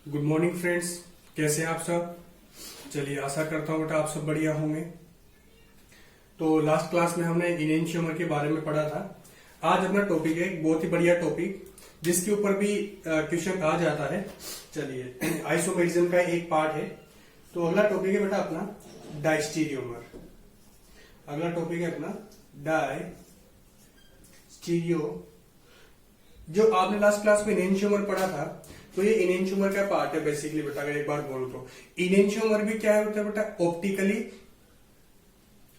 Good morning friends, कैसे हैं आप सब। चलिए, आशा करता हूँ बेटा आप सब बढ़िया होंगे। तो लास्ट क्लास में हमने इनेंशियोमर के बारे में पढ़ा था। आज अपना टॉपिक है एक बहुत ही बढ़िया टॉपिक जिसके ऊपर भी क्वेश्चन आ जाता है। चलिए, आइसोमेरिज्म का एक पार्ट है। तो अगला टॉपिक है बेटा अपना डायस्टीरियोमर। अगला टॉपिक है अपना डायस्टीरियो। जो आपने लास्ट क्लास में इनेंशियोमर पढ़ा था, तो ये इनेंशियोमर का पार्ट है बेसिकली बेटा। अगर एक बार बोलो तो इनेंशियोमर भी क्या होता है बेटा, ऑप्टिकली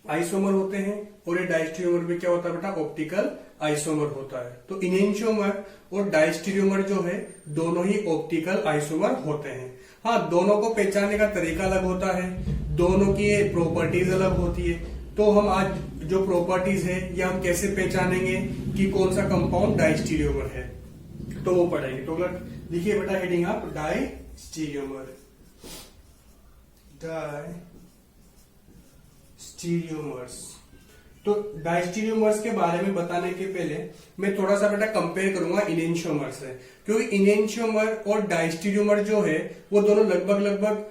आइसोमर होते हैं, और ये डायस्टीरियोमर भी क्या होता है बेटा, ऑप्टिकल आइसोमर होता है। तो इनेंशियोमर और डायस्टीरियोमर जो है दोनों ही ऑप्टिकल आइसोमर होते हैं। हाँ, दोनों को पहचानने का तरीका अलग होता है, दोनों की प्रॉपर्टीज अलग होती है। तो हम आज जो प्रॉपर्टीज है या हम कैसे पहचानेंगे कि कौन सा कंपाउंड डायस्टीरियोमर है, तो वो पढ़ेंगे। तो लिखिए बेटा हेडिंग आप डायस्टीरियोमर। डायस्टीरियोमर्स। तो डायस्टीरियोमर्स के बारे में बताने के पहले मैं थोड़ा सा बेटा कंपेयर करूंगा इनेंशियोमर से, क्योंकि इनेंशियोमर और डायस्टीरियोमर जो है वो दोनों लगभग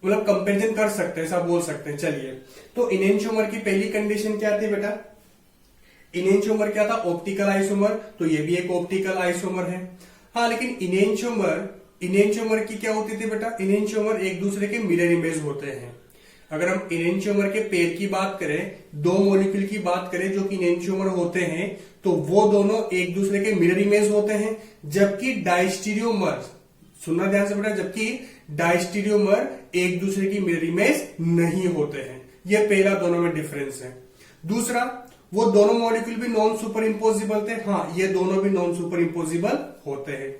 मतलब कंपेरिजन कर सकते हैं, ऐसा बोल सकते हैं। चलिए, तो इनेंशियोमर की पहली कंडीशन क्या थी बेटा, इनेंशियोमर क्या था, ऑप्टिकल आइसोमर। तो ये भी एक ऑप्टिकल आइसोमर है। हाँ, लेकिन इनेंशियोमर की क्या होती थी बेटा, इनेंशियोमर एक दूसरे के मिरर इमेज होते हैं। अगर हम इनेंशियोमर के पेयर की बात करें, दो मॉलिक्यूल की बात करें जो कि इनेंशियोमर होते हैं, तो वो दोनों एक दूसरे के मिरर इमेज होते हैं। जबकि डायस्टीरियोमर, सुनना ध्यान से बेटा, जबकि डायस्टीरियोमर एक दूसरे की मिरर इमेज नहीं होते हैं। ये पहला दोनों में डिफरेंस है। दूसरा, वो दोनों मॉलिक्यूल भी नॉन सुपर इम्पोजिबल थे। हाँ, ये दोनों भी नॉन सुपर इम्पोजिबल होते हैं।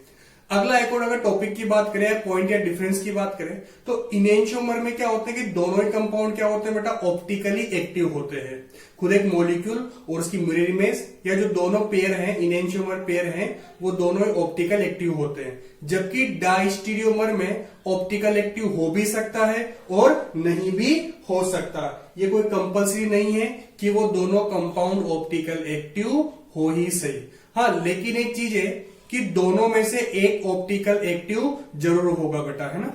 अगला एक और अगर टॉपिक की बात करें, पॉइंट या डिफरेंस की बात करें, तो इनेंशियोमर में क्या होता है कि दोनों ही कंपाउंड क्या होते हैं बेटा, ऑप्टिकली एक्टिव होते हैं। खुद एक मॉलिक्यूल और उसकी मिरर इमेज, या जो दोनों पेयर हैं, इनेंशियोमर पेयर हैं, वो दोनों ऑप्टिकल एक्टिव होते हैं। जबकि डायस्टीरियोमर में ऑप्टिकल एक्टिव हो भी सकता है और नहीं भी हो सकता। ये कोई कंपल्सरी नहीं है कि वो दोनों कंपाउंड ऑप्टिकल एक्टिव हो ही सही। हाँ, लेकिन एक चीज है कि दोनों में से एक ऑप्टिकल एक्टिव जरूर होगा बेटा, है ना।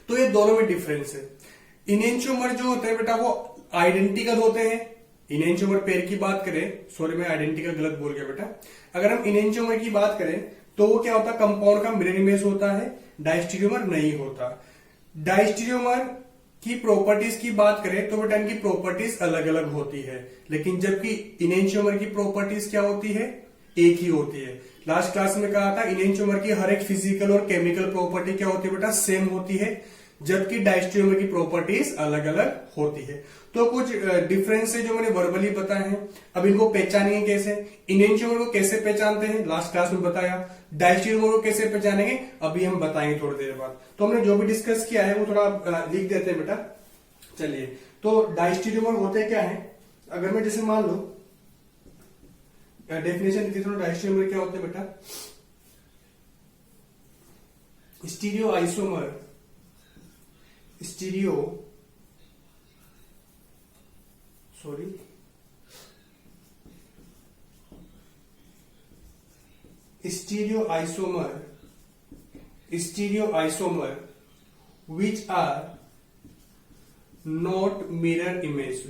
तो ये दोनों में डिफरेंस है। इनेंशियोमर जो होते हैं बेटा वो आइडेंटिकल होते हैं। इनेंशियोमर पेयर की बात करें, सॉरी मैं आइडेंटिकल गलत बोल गया बेटा। अगर हम इनेंशियोमर की बात करें तो वो क्या होता है, कंपाउंड का मिरर इमेज होता है, डायस्टीरियोमर नहीं होता। डायस्टीरियोमर की प्रॉपर्टीज की बात करें तो बेटा इनकी प्रॉपर्टीज अलग अलग होती है, लेकिन जबकि इनेंशियोमर की प्रॉपर्टीज क्या होती है, एक ही होती है। लास्ट क्लास में कहा था इनेंशियोमर की हर एक फिजिकल और केमिकल प्रॉपर्टी क्या होती है बेटा, सेम होती है, जबकि डायस्टीरियोमर की प्रॉपर्टीज अलग अलग होती है। तो कुछ डिफरेंस है जो मैंने वर्बली बताए हैं। अब इनको पहचानेंगे कैसे, इनेंशियोमर को कैसे पहचानते हैं लास्ट क्लास में बताया, डायस्टीरियोमर को कैसे पहचानेंगे अभी हम बताएंगे थोड़ी देर बाद। तो हमने जो भी डिस्कस किया है वो थोड़ा लिख देते हैं बेटा। चलिए, तो डायस्टीरियोमर होते क्या है, अगर मैं जैसे मान लो डेफिनेशन देती हूँ, डायस्टीरियोमर क्या होते हैं बेटा, stereo isomer, stereo isomer which are not mirror image,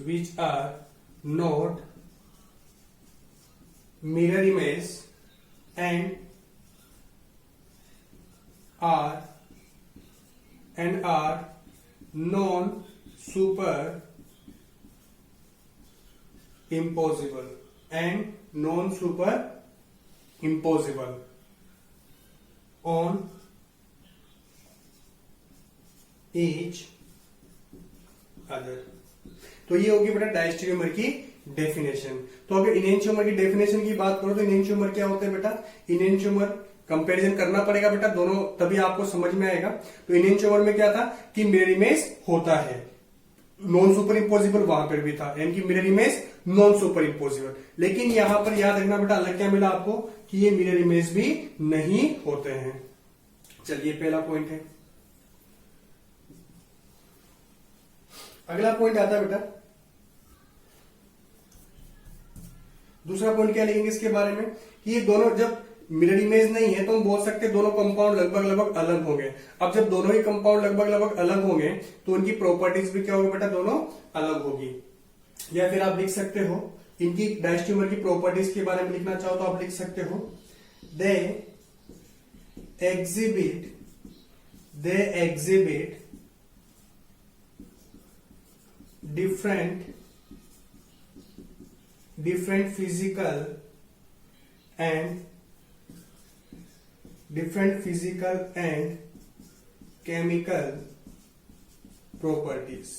and are non super impossible on each other। तो ये होगी बेटा डायस्टीरियोमर की डेफिनेशन। तो अगर इनेंशियोमर की डेफिनेशन की बात करो तो इनेंशियोमर क्या होता है बेटा, इनेंशियोमर कंपैरिजन करना पड़ेगा बेटा दोनों, तभी आपको समझ में आएगा। तो इनेंशियोमर में क्या था कि मिरर इमेज होता है, नॉन सुपर इम्पोजिबल वहां पर भी था, यानी कि mirror image non super imposable. लेकिन यहां पर याद रखना बेटा अलग क्या मिला आपको, कि ये मिरर इमेज भी नहीं होते हैं। चलिए, पहला पॉइंट है। अगला पॉइंट आता है बेटा, दूसरा पॉइंट क्या लिखेंगे इसके बारे में, कि ये दोनों जब मिरर इमेज नहीं है तो हम बोल सकते हैं दोनों कंपाउंड लगभग लगभग अलग होंगे। अब जब दोनों ही कंपाउंड लगभग लगभग अलग होंगे तो उनकी प्रॉपर्टीज भी क्या होगी बेटा, दोनों अलग होगी। या फिर आप लिख सकते हो इनकी डायस्टेरियोमर की प्रॉपर्टीज के बारे में लिखना चाहो तो आप लिख सकते हो they exhibit different physical and chemical properties।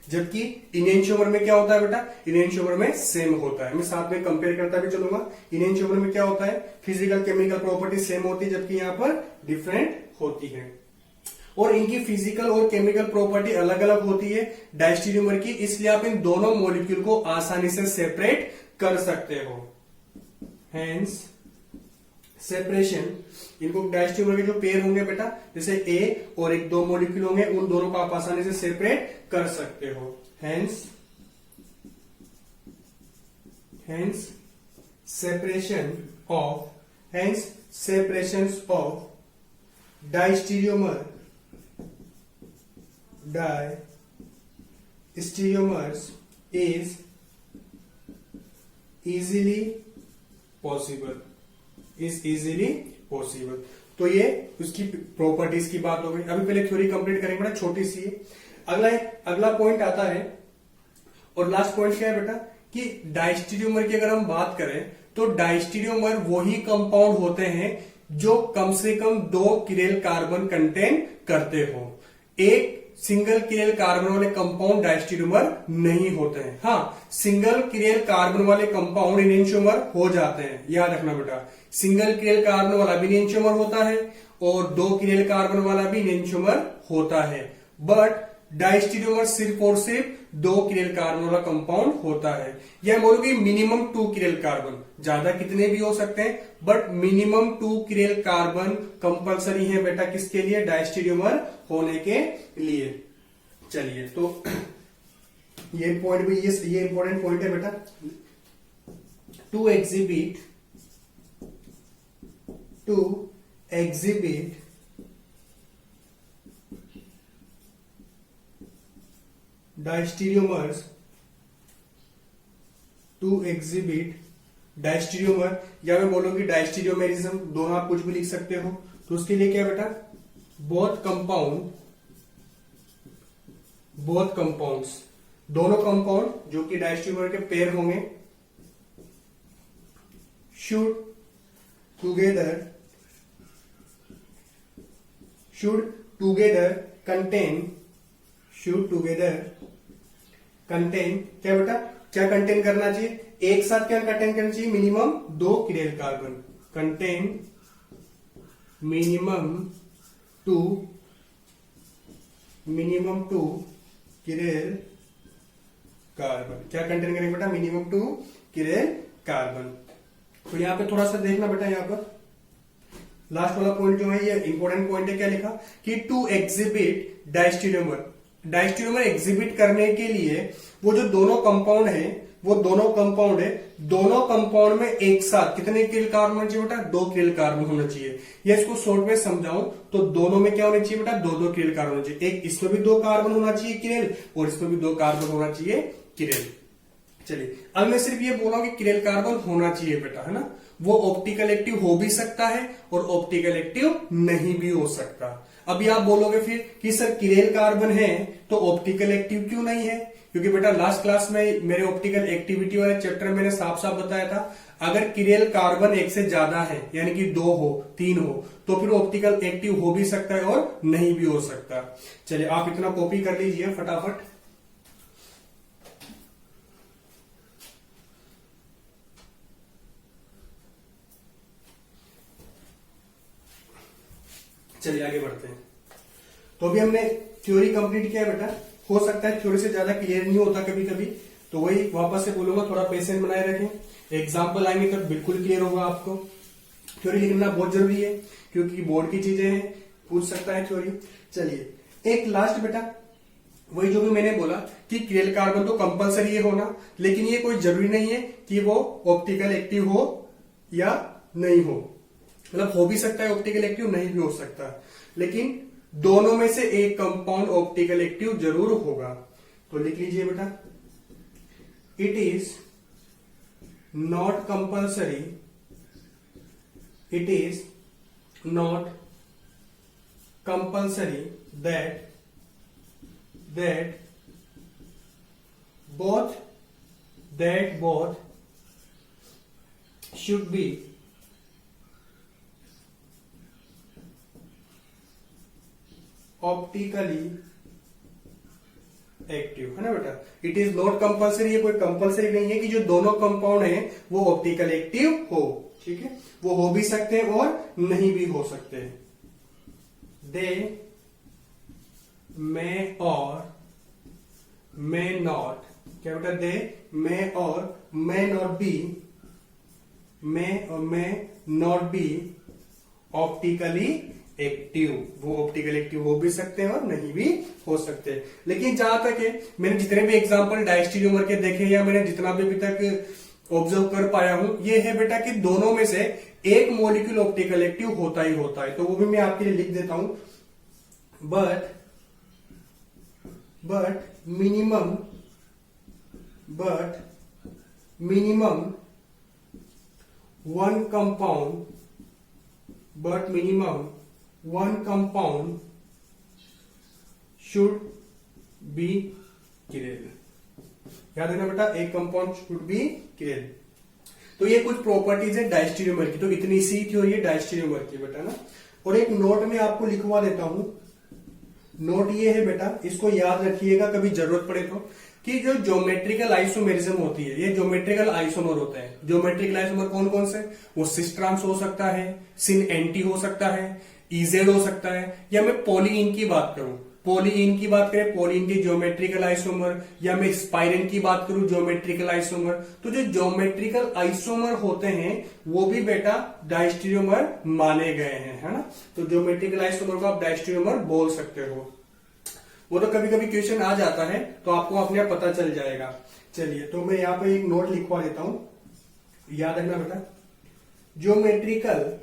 जबकि इनएंशियोमर में क्या होता है बेटा, इनएंशियोमर में सेम होता है। मैं साथ में कंपेयर करता भी चलूंगा। इनएंशियोमर में क्या होता है, फिजिकल केमिकल प्रॉपर्टी सेम होती है, जबकि यहां पर डिफरेंट होती है। और इनकी फिजिकल और केमिकल प्रॉपर्टी अलग अलग होती है डायस्टेरियोमर की, इसलिए आप इन दोनों मॉलिक्यूल को आसानी से सेपरेट कर सकते हो। हेंस सेपरेशन, इनको डायस्टेरियोमर के जो पेयर होंगे बेटा, जैसे ए और एक दो मॉलिक्यूल होंगे, उन दोनों को आप आसानी से सेपरेट कर सकते हो। Hence separation of diastereomers is easily possible. तो ये उसकी प्रॉपर्टीज की बात हो गई। अभी पहले थ्योरी कंप्लीट करेंगे बेटा, छोटी सी है। अगला पॉइंट आता है, और लास्ट पॉइंट क्या है बेटा कि डायस्टेरियोमर की अगर हम बात करें तो डायस्टेरियोमर वही कंपाउंड होते हैं जो कम से कम 2 किरेल कार्बन कंटेन करते हो। एक सिंगल किरेल कार्बन वाले कंपाउंड डायस्टेरियोमर नहीं होते हैं। हाँ, सिंगल किरेल कार्बन वाले कंपाउंड इनएंशियोमर हो जाते हैं, याद रखना बेटा। सिंगल किरेल कार्बन वाला भी इनएंशियोमर होता है और 2 किरेल कार्बन वाला भी इनएंशियोमर होता है, बट डायस्टेरियोमर सिर्फ और सिर्फ 2 किरेल कार्बन वाला कंपाउंड होता है। यह बोलोगे मिनिमम 2 किरेल कार्बन, ज्यादा कितने भी हो सकते हैं, but minimum 2 chiral carbon compulsory है बेटा, किसके लिए, डायस्टेरियोमर होने के लिए। चलिए, तो ये पॉइंट भी, ये इंपॉर्टेंट पॉइंट है बेटा। टू एग्जिबिट डायस्टेरियोमर, या मैं बोलूंगी डायस्टेरियोमेरिज्म, दोनों आप कुछ भी लिख सकते हो। तो उसके लिए क्या बेटा, बोथ कंपाउंड्स, दोनों कंपाउंड जो कि डायस्टेरियोमर के पेयर होंगे, शुड टुगेदर कंटेन क्या बेटा, क्या कंटेन करना चाहिए, एक साथ क्या कंटेन करना चाहिए, minimum 2 chiral carbon, contain minimum 2 chiral carbon. क्या कंटेन करेंगे बेटा, मिनिमम 2 किरेल कार्बन। तो यहां पे थोड़ा सा देखना बेटा, यहां पर लास्ट वाला पॉइंट जो है ये इंपॉर्टेंट पॉइंट है। क्या लिखा कि टू एग्जिबिट डायस्टेरियोमर एग्जिबिट करने के लिए वो जो दोनों कंपाउंड है, दोनों कंपाउंड में एक साथ कितने किरेल कार्बन होना चाहिए बेटा, 2 किरेल कार्बन होना चाहिए। या इसको शॉर्ट में समझाऊं तो दोनों में क्या होना चाहिए बेटा, 2-2 किरेल कार्बन होना चाहिए। एक इसमें भी 2 कार्बन होना चाहिए किरेल, और इसमें भी 2 कार्बन होना चाहिए किरेल। चलिए, अब मैं सिर्फ ये बोल रहा हूं कि किरेल कार्बन होना चाहिए बेटा, है ना। वो ऑप्टिकल एक्टिव हो भी सकता है और ऑप्टिकल एक्टिव नहीं भी हो सकता। अभी आप बोलोगे फिर कि सर किरेल कार्बन है तो ऑप्टिकल एक्टिव क्यों नहीं है, क्योंकि बेटा लास्ट क्लास में मेरे ऑप्टिकल एक्टिविटी वाले चैप्टर में मैंने साफ साफ बताया था, अगर किरेल कार्बन 1 से ज्यादा है, यानी कि 2 हो 3 हो, तो फिर ऑप्टिकल एक्टिव हो भी सकता है और नहीं भी हो सकता। चलिए, आप इतना कॉपी कर लीजिए फटाफट। चलिए आगे बढ़ते हैं। तो अभी हमने थ्योरी कंप्लीट किया बेटा। हो सकता है थ्योरी से ज्यादा क्लियर नहीं होता कभी कभी, तो वही वापस से बोलूंगा, थोड़ा पेशेंस बनाए रखें। एग्जाम्पल आएंगे तब बिल्कुल क्लियर होगा आपको। थ्योरी लिखना बहुत जरूरी है क्योंकि बोर्ड की चीजें हैं, पूछ सकता है थ्योरी। चलिए, एक लास्ट बेटा, वही जो भी मैंने बोला कि किरेल कार्बन तो कंपलसरी है होना, लेकिन ये कोई जरूरी नहीं है कि वो ऑप्टिकल एक्टिव हो या नहीं हो। मतलब हो भी सकता है ऑप्टिकल एक्टिव, नहीं भी हो सकता, लेकिन दोनों में से एक कंपाउंड ऑप्टिकल एक्टिव जरूर होगा। तो लिख लीजिए बेटा, it is not compulsory, it is not compulsory that both should be optically active, है ना बेटा। इट इज नॉट कंपल्सरी, ये कोई कंपल्सरी नहीं है कि जो दोनों कंपाउंड है वो ऑप्टिकल एक्टिव हो, ठीक है। वो हो भी सकते हैं और नहीं भी हो सकते हैं। दे मे और मे नॉट, क्या बेटा, दे मे और मे नॉट बी, मे और may not be optically active. वो ऑप्टिकल एक्टिव हो भी सकते हैं और नहीं भी हो सकते हैं। लेकिन जहां तक है, मैंने जितने भी एग्जांपल डायस्टेरियोमर के देखे या मैंने जितना भी अभी तक ऑब्जर्व कर पाया हूं, ये है बेटा कि दोनों में से एक मॉलिक्यूल ऑप्टिकल एक्टिव होता ही होता है। तो वो भी मैं आपके लिए लिख देता हूं, but minimum one compound should be chiral. याद रखना बेटा, एक कंपाउंड शुड बी किरेल। तो ये कुछ प्रॉपर्टीज है डायस्टेरियोमर की। तो इतनी सी थ्योरी है डायस्टेरियोमर की बेटा ना। और एक नोट में आपको लिखवा देता हूं, नोट ये है बेटा, इसको याद रखिएगा कभी जरूरत पड़े तो, कि जो ज्योमेट्रिकल आइसोमेरिज्म होती है, ये ज्योमेट्रिकल आइसोमर होता है। ज्योमेट्रिकल आइसोमर कौन कौन से, वो सिस्ट्रांस हो सकता है, सिन एंटी हो सकता है, इजेड हो सकता है, या मैं पॉलीइन की बात करूं, पॉलीइन की बात करें, पॉलीइन के ज्योमेट्रिकल आइसोमर, या मैं स्पाइरिन की बात करूं ज्योमेट्रिकल आइसोमर। तो जो ज्योमेट्रिकल आइसोमर होते हैं वो भी बेटा डायस्टेरियोमर माने गए हैं, है ना। तो ज्योमेट्रिकल आइसोमर को आप डायस्टेरियोमर बोल सकते हो। वो तो कभी कभी क्वेश्चन आ जाता है तो आपको अपने आप पता चल जाएगा। चलिए, तो मैं यहां पे एक नोट लिखवा देता हूं, याद रखना बेटा, geometrical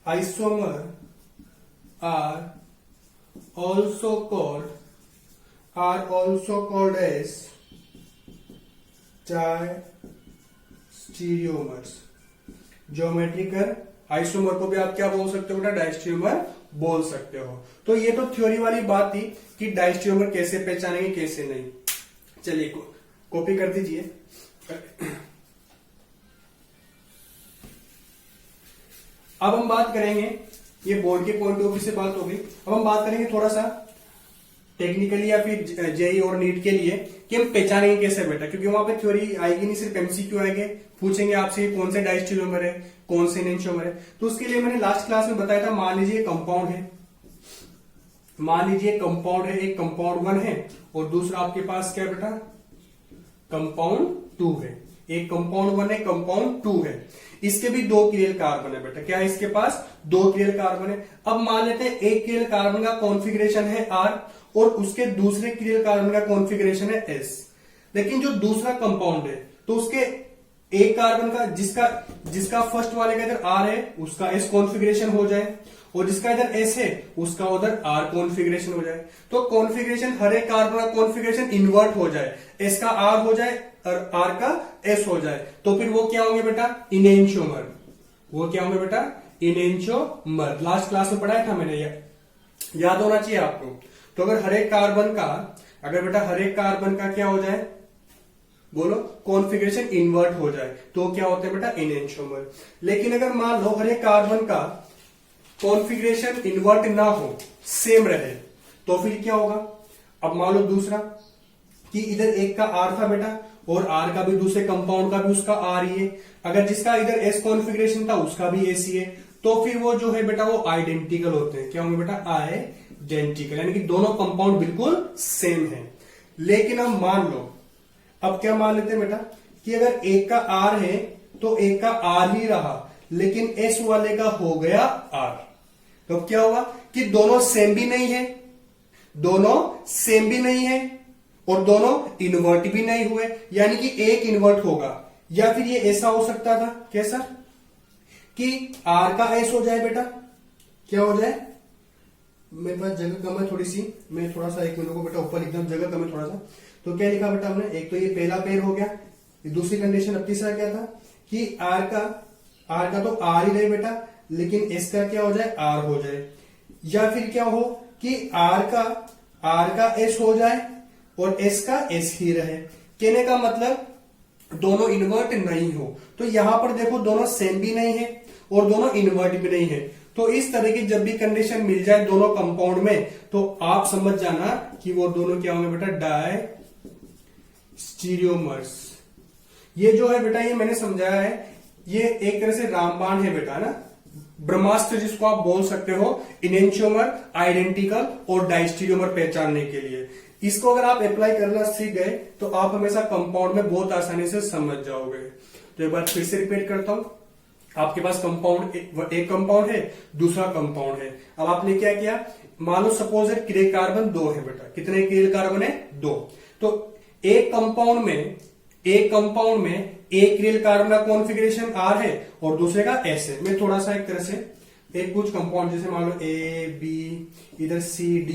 isomer are also called as diastereomers. Geometrical isomer को भी आप क्या बोल सकते हो बेटा, डायस्टेरियोमर बोल सकते हो। तो ये तो थ्योरी वाली बात थी कि डायस्टेरियोमर कैसे पहचानेंगे कैसे नहीं। चलिए कॉपी कर दीजिए। अब हम बात करेंगे, ये बोर्ड के पॉइंट ऑफ व्यू से बात होगी, अब हम बात करेंगे थोड़ा सा टेक्निकली या फिर जेई और नीट के लिए कि हम पहचानेंगे कैसे बेटा, क्योंकि वहां पे थ्योरी आएगी नहीं, सिर्फ एमसीक्यू आएंगे, पूछेंगे आपसे कौन से डायस्टेरियोमर है, कौन से एनेंटियोमर है। तो उसके लिए मैंने लास्ट क्लास में बताया था, मान लीजिए कंपाउंड है, मान लीजिए कंपाउंड है, एक कंपाउंड 1 है और दूसरा आपके पास क्या बेटा, कंपाउंड 2 है। एक कंपाउंड 1 है, कंपाउंड 2 है, इसके भी 2 क्लियर कार्बन है बेटा। क्या है इसके पास, 2 क्लियर कार्बन है। अब मान लेते हैं एक क्लियर कार्बन का कॉन्फ़िगरेशन है R और उसके दूसरे क्लियर कार्बन का कॉन्फ़िगरेशन है S। लेकिन जो दूसरा कंपाउंड है तो उसके एक कार्बन का जिसका फर्स्ट वाले का इधर R है उसका S कॉन्फ़िगरेशन हो जाए और जिसका इधर S है उसका उधर R कॉन्फ़िगरेशन हो जाए। तो कॉन्फ़िगरेशन, हर एक कार्बन का कॉन्फ़िगरेशन इन्वर्ट हो जाए, S का R हो जाए और R का S हो जाए, तो फिर वो क्या होंगे बेटा, इनेंशियोमर। वो क्या होंगे बेटा, इनेंशियोमर। लास्ट क्लास में पढ़ाया था मैंने, याद होना चाहिए आपको। तो अगर हर एक कार्बन का क्या हो जाए, बोलो, कॉन्फ़िगरेशन इन्वर्ट हो जाए तो क्या होता है बेटा, इनेंशियोमर। लेकिन अगर मान लो हर एक कार्बन का कॉन्फ़िगरेशन इन्वर्ट ना हो, सेम रहे, तो फिर क्या होगा। अब मान लो दूसरा कि इधर एक का R था बेटा और R का भी दूसरे कंपाउंड का भी उसका R ही है, अगर जिसका इधर S कॉन्फ़िगरेशन था उसका भी S ही है, तो फिर वो जो है बेटा वो आइडेंटिकल होते हैं। क्या होंगे बेटा, आइडेंटिकल, यानी कि दोनों कंपाउंड बिल्कुल सेम है। लेकिन अब मान लो, अब क्या मान लेते हैं बेटा कि अगर एक का R है तो एक का R ही रहा, लेकिन S वाले का हो गया R, तो क्या होगा कि दोनों सेम भी नहीं है, और दोनों इन्वर्ट भी नहीं हुए, यानी कि एक इन्वर्ट होगा या फिर ये ऐसा हो सकता था, कैसा, कि R का S हो जाए बेटा, क्या हो जाए, मेरे पास जगह कम है थोड़ी सी, मैं थोड़ा सा 1 मिनट को बेटा ऊपर लिख दूं, जगह कम है थोड़ा सा। तो क्या लिखा बेटा हमने, एक तो ये पहला पेयर हो गया, ये दूसरी कंडीशन। अब तीसरा क्या था कि R का तो R ही रहे बेटा, लेकिन S का क्या हो जाए, R हो जाए। या फिर क्या हो कि R का S हो जाए और S का S ही रहे। कहने का मतलब दोनों इन्वर्ट नहीं हो। तो यहां पर देखो दोनों सेम भी नहीं है और दोनों इन्वर्ट भी नहीं है। तो इस तरह की जब भी कंडीशन मिल जाए दोनों कंपाउंड में, तो आप समझ जाना कि वो दोनों क्या होंगे बेटा, डाई स्टीरियोमर्स। ये जो है बेटा, ये मैंने समझाया है, ये एक तरह से रामबाण है बेटा ना, ब्रह्मास्त्र जिसको आप बोल सकते हो, इनेंशियोमर, आइडेंटिकल और डाइस्टीरियोमर पहचानने के लिए। इसको अगर आप अप्लाई करना सीख गए तो आप हमेशा कंपाउंड में बहुत आसानी से समझ जाओगे। तो एक बार फिर से रिपीट करता हूं, आपके पास कंपाउंड, एक कंपाउंड है, दूसरा कंपाउंड है। अब आपने क्या किया, मान लो सपोज है क्रियल कार्बन 2 है बेटा, कितने क्रियल कार्बन है, 2। तो एक कंपाउंड में एक क्रियल कार्बन का कॉन्फ़िगरेशन R है और दूसरे का S है। मैं थोड़ा सा एक तरह से एक कुछ कंपाउंड, जैसे मान लो A, B, इधर C, D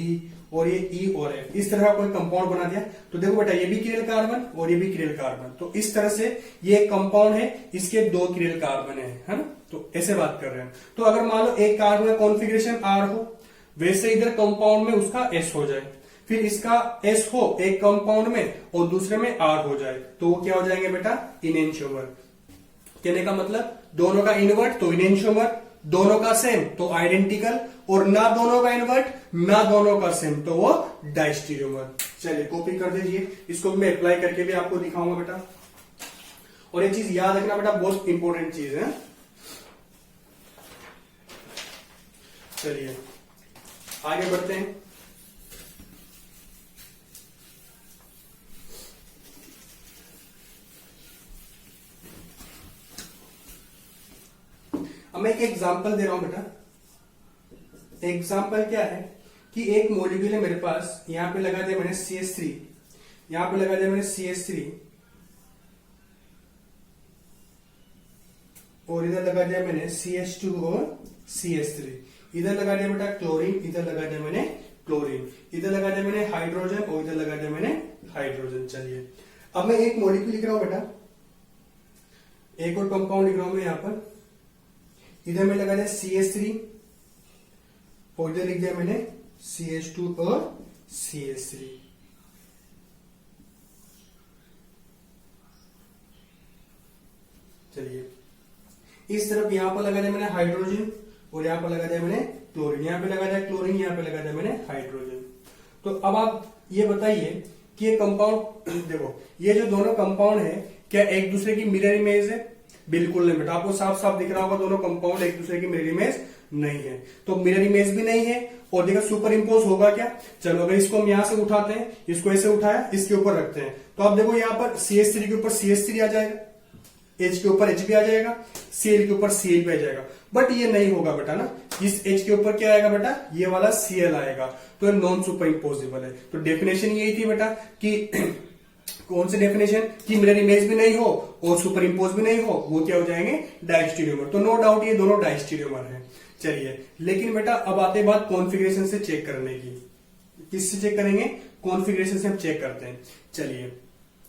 और ये E और F, इस तरह का कोई कंपाउंड बना दिया। तो देखो बेटा, ये भी क्रियल कार्बन और ये भी क्रियल कार्बन, तो इस तरह से ये एक कंपाउंड है, इसके 2 क्रियल कार्बन है ना। तो ऐसे बात कर रहे हैं। तो अगर मान लो एक कार्बन का कॉन्फ़िगरेशन R हो, वैसे इधर कंपाउंड में उसका S हो जाए, फिर इसका S हो एक कंपाउंड में और दूसरे में R हो जाए, तो वो क्या हो जाएंगे बेटा, इनेंशियोमर। कहने का मतलब दोनों का इन्वर्ट तो इनेंशियोमर, दोनों का सेम तो आइडेंटिकल, और ना दोनों का इन्वर्ट ना दोनों का सेम तो वो डाइस्टीरियोमर। चलिए कॉपी कर दीजिए, इसको मैं अप्लाई करके भी आपको दिखाऊंगा बेटा। और ये चीज याद रखना बेटा, बहुत इंपॉर्टेंट चीज है। चलिए आगे बढ़ते हैं। अब मैं एक एग्जांपल दे रहा हूं बेटा। एग्जांपल क्या है कि एक मॉलिक्यूल है मेरे पास, यहां पे लगा दिया मैंने CH3, यहां पे लगा दिया मैंने CH3 और इधर लगा दिया मैंने CH2 और CH3, इधर लगा दिया बेटा क्लोरीन, इधर लगा दिया मैंने क्लोरीन, इधर लगा दिया मैंने हाइड्रोजन और इधर लगा दिया मैंने हाइड्रोजन। चलिए अब मैं एक मॉलिक्यूल लिख रहा हूं बेटा, एक और कंपाउंड लिख रहा हूं मैं यहां पर। इधर में लगा दिया CH3 और इधर लिख दिया मैंने CH2 और CH3। चलिए इस तरफ यहां पर लगा दिया मैंने हाइड्रोजन और यहां पर लगा दिया मैंने क्लोरीन, यहां पे लगा दिया क्लोरीन, यहां पे लगा दिया मैंने हाइड्रोजन। तो अब आप ये बताइए कि ये कंपाउंड देखो, ये जो दोनों कंपाउंड है क्या एक दूसरे की मिरर इमेज है? बिल्कुल नहीं बेटा, आपको साफ साफ दिख रहा होगा दोनों कंपाउंड एक दूसरे की मिरर इमेज नहीं है। तो मिरर इमेज भी नहीं है और देखो सुपर इम्पोज होगा क्या? चलो अगर इसको हम यहां से उठाते हैं, इसको ऐसे उठाया, इसके ऊपर रखते हैं, तो आप देखो यहां पर CH3 के ऊपर CH3 आ जाएगा, H के ऊपर H भी आ जाएगा, Cl के ऊपर Cl भी आ जाएगा। बट ये नहीं होगा बेटा ना, इस H के ऊपर क्या आएगा बेटा, ये वाला Cl आएगा, तो ये नॉन सुपर इम्पोजिबल है। तो डेफिनेशन यही थी बेटा कि कौन सी डेफिनेशन, कि मिरर इमेज भी नहीं हो और सुपर इम्पोज भी नहीं हो, वो क्या हो जाएंगे, डाइस्टीरियोमर। तो नो डाउट ये दोनों डाइस्टीरियोमर है। चलिए लेकिन बेटा अब आते बात कॉन्फ़िगरेशन से चेक करने की। किससे चेक करेंगे? कॉन्फ़िगरेशन से हम चेक करते हैं। चलिए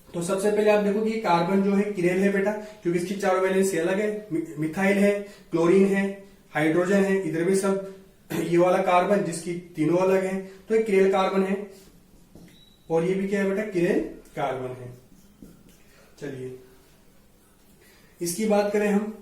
तो सबसे पहले आप देखो कि कार्बन जो है किरेल है बेटा, क्योंकि इसकी चारों वैलेंसी अलग है, मिथाइल है, क्लोरीन है, हाइड्रोजन है, इधर भी सब ये वाला कार्बन जिसकी तीनों अलग है, तो ये किरेल कार्बन है और ये भी क्या है बेटा, किरेल कार्बन है। चलिए इसकी बात करें हम,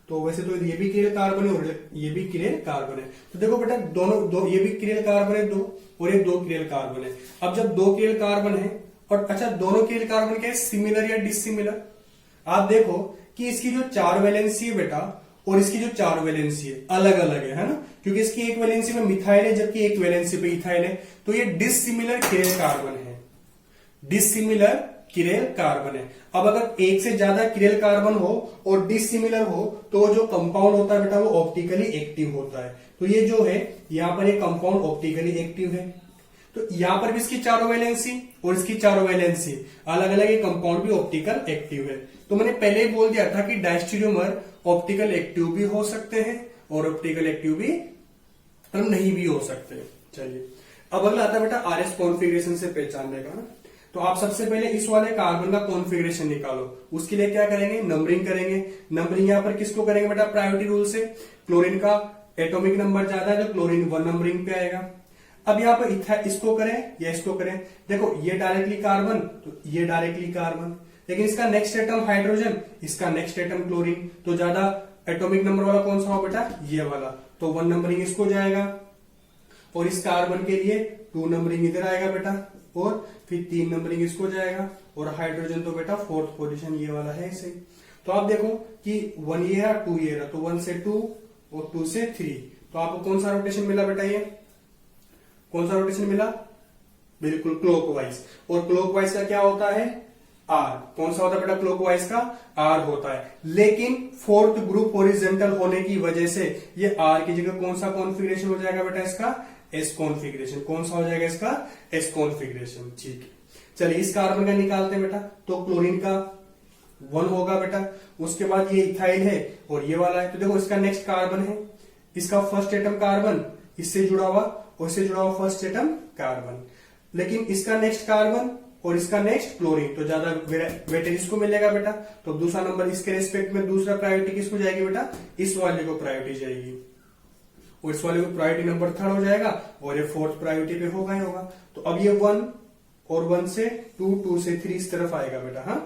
तो वैसे तो ये भी किरेल कार्बन है और ये भी किरेल कार्बन है। तो देखो बेटा दोनों ये भी किरेल कार्बन है 2 और ये 2 किरेल कार्बन है। अब जब 2 किरेल कार्बन है और अच्छा दोनों किरेल कार्बन क्या है, सिमिलर या डिसिमिलर? आप देखो कि इसकी जो 4 वैलेंसी है बेटा और इसकी जो 4 वैलेंसी है अलग अलग है ना, क्योंकि इसकी एक वैलेंसी में मिथाइल है जबकि एक वैलेंसी पे इथाइल है, तो ये डिसिमिलर किरेल कार्बन है, डिसिमिलर किरेल कार्बन है। अब अगर एक से ज्यादा किरेल कार्बन हो और डिसिमिलर हो तो जो कंपाउंड होता है बेटा वो ऑप्टिकली एक्टिव होता है। तो ये जो है यहां पर एक कंपाउंड ऑप्टिकली एक्टिव है। तो यहां पर भी इसकी चारों वैलेंसी और इसकी चारों वैलेंसी अलग अलग, ये कंपाउंड भी ऑप्टिकल एक्टिव है। तो मैंने पहले ही बोल दिया था कि डायस्टेरियोमर ऑप्टिकल एक्टिव भी हो सकते हैं और ऑप्टिकल एक्टिव भी नहीं भी हो सकते। चलिए अब अगला आता है बेटा आरएस कॉन्फ़िगरेशन से पहचानने का। तो आप सबसे पहले इस वाले कार्बन का कॉन्फ़िगरेशन निकालो। उसके लिए क्या करेंगे, नंबरिंग करेंगे। नंबरिंग यहां पर किसको करेंगे बेटा, प्रायोरिटी रूल से। क्लोरीन का एटॉमिक नंबर ज्यादा है तो क्लोरीन 1 नंबरिंग पे आएगा। अब यहाँ पर इसको करें या इसको करें, देखो ये डायरेक्टली कार्बन तो ये डायरेक्टली कार्बन, लेकिन इसका नेक्स्ट एटम हाइड्रोजन, इसका नेक्स्ट एटम क्लोरीन, तो ज्यादा एटॉमिक नंबर वाला कौन सा हो बेटा, ये वाला, तो 1 नंबरिंग इसको जाएगा। और इस कार्बन के लिए 2 नंबरिंग इधर आएगा बेटा, और फिर 3 नंबरिंग इसको जाएगा। और हाइड्रोजन तो बेटा 4th पोजीशन ये वाला है इसे। तो आप देखो कि 1 ये रहा 2 ये रहा, तो 1 से 2 और 2 से 3, तो आपको कौन सा रोटेशन मिला बेटा, ये कौन सा रोटेशन मिला, बिल्कुल क्लॉकवाइज। और क्लॉकवाइज का क्या होता है, आर। कौन सा होता है बेटा क्लॉकवाइज का, आर होता है। लेकिन 4th ग्रुप हॉरिजॉन्टल होने की वजह से ये आर की जगह कौन सा कॉन्फ़िगरेशन हो जाएगा बेटा, इसका एस कॉन्फ़िगरेशन। कौन सा हो जाएगा इसका, एस कॉन्फ़िगरेशन। ठीक है, चलिए इस कार्बन का निकालते हैं बेटा। तो क्लोरीन का 1 होगा बेटा, उसके बाद ये इथाइल है और ये वाला है। तो देखो इसका नेक्स्ट कार्बन है, इसका फर्स्ट एटम कार्बन इससे जुड़ा हुआ और इससे जुड़ा हुआ फर्स्ट एटम कार्बन, लेकिन इसका नेक्स्ट कार्बन और इसका नेक्स्ट क्लोरीन, तो ज्यादा वेटेज इसको मिलेगा बेटा। तो दूसरा नंबर इसके रेस्पेक्ट में दूसरा प्रायोरिटी किसको जाएगी बेटा, इस वाले को प्रायोरिटी जाएगी। और इस वाले को प्रायोरिटी नंबर 3rd हो जाएगा और ये 4th प्रायोरिटी पे होगा ही होगा। तो अब ये 1 और 1 से 2, 2 से 3 इस तरफ आएगा बेटा। हाँ,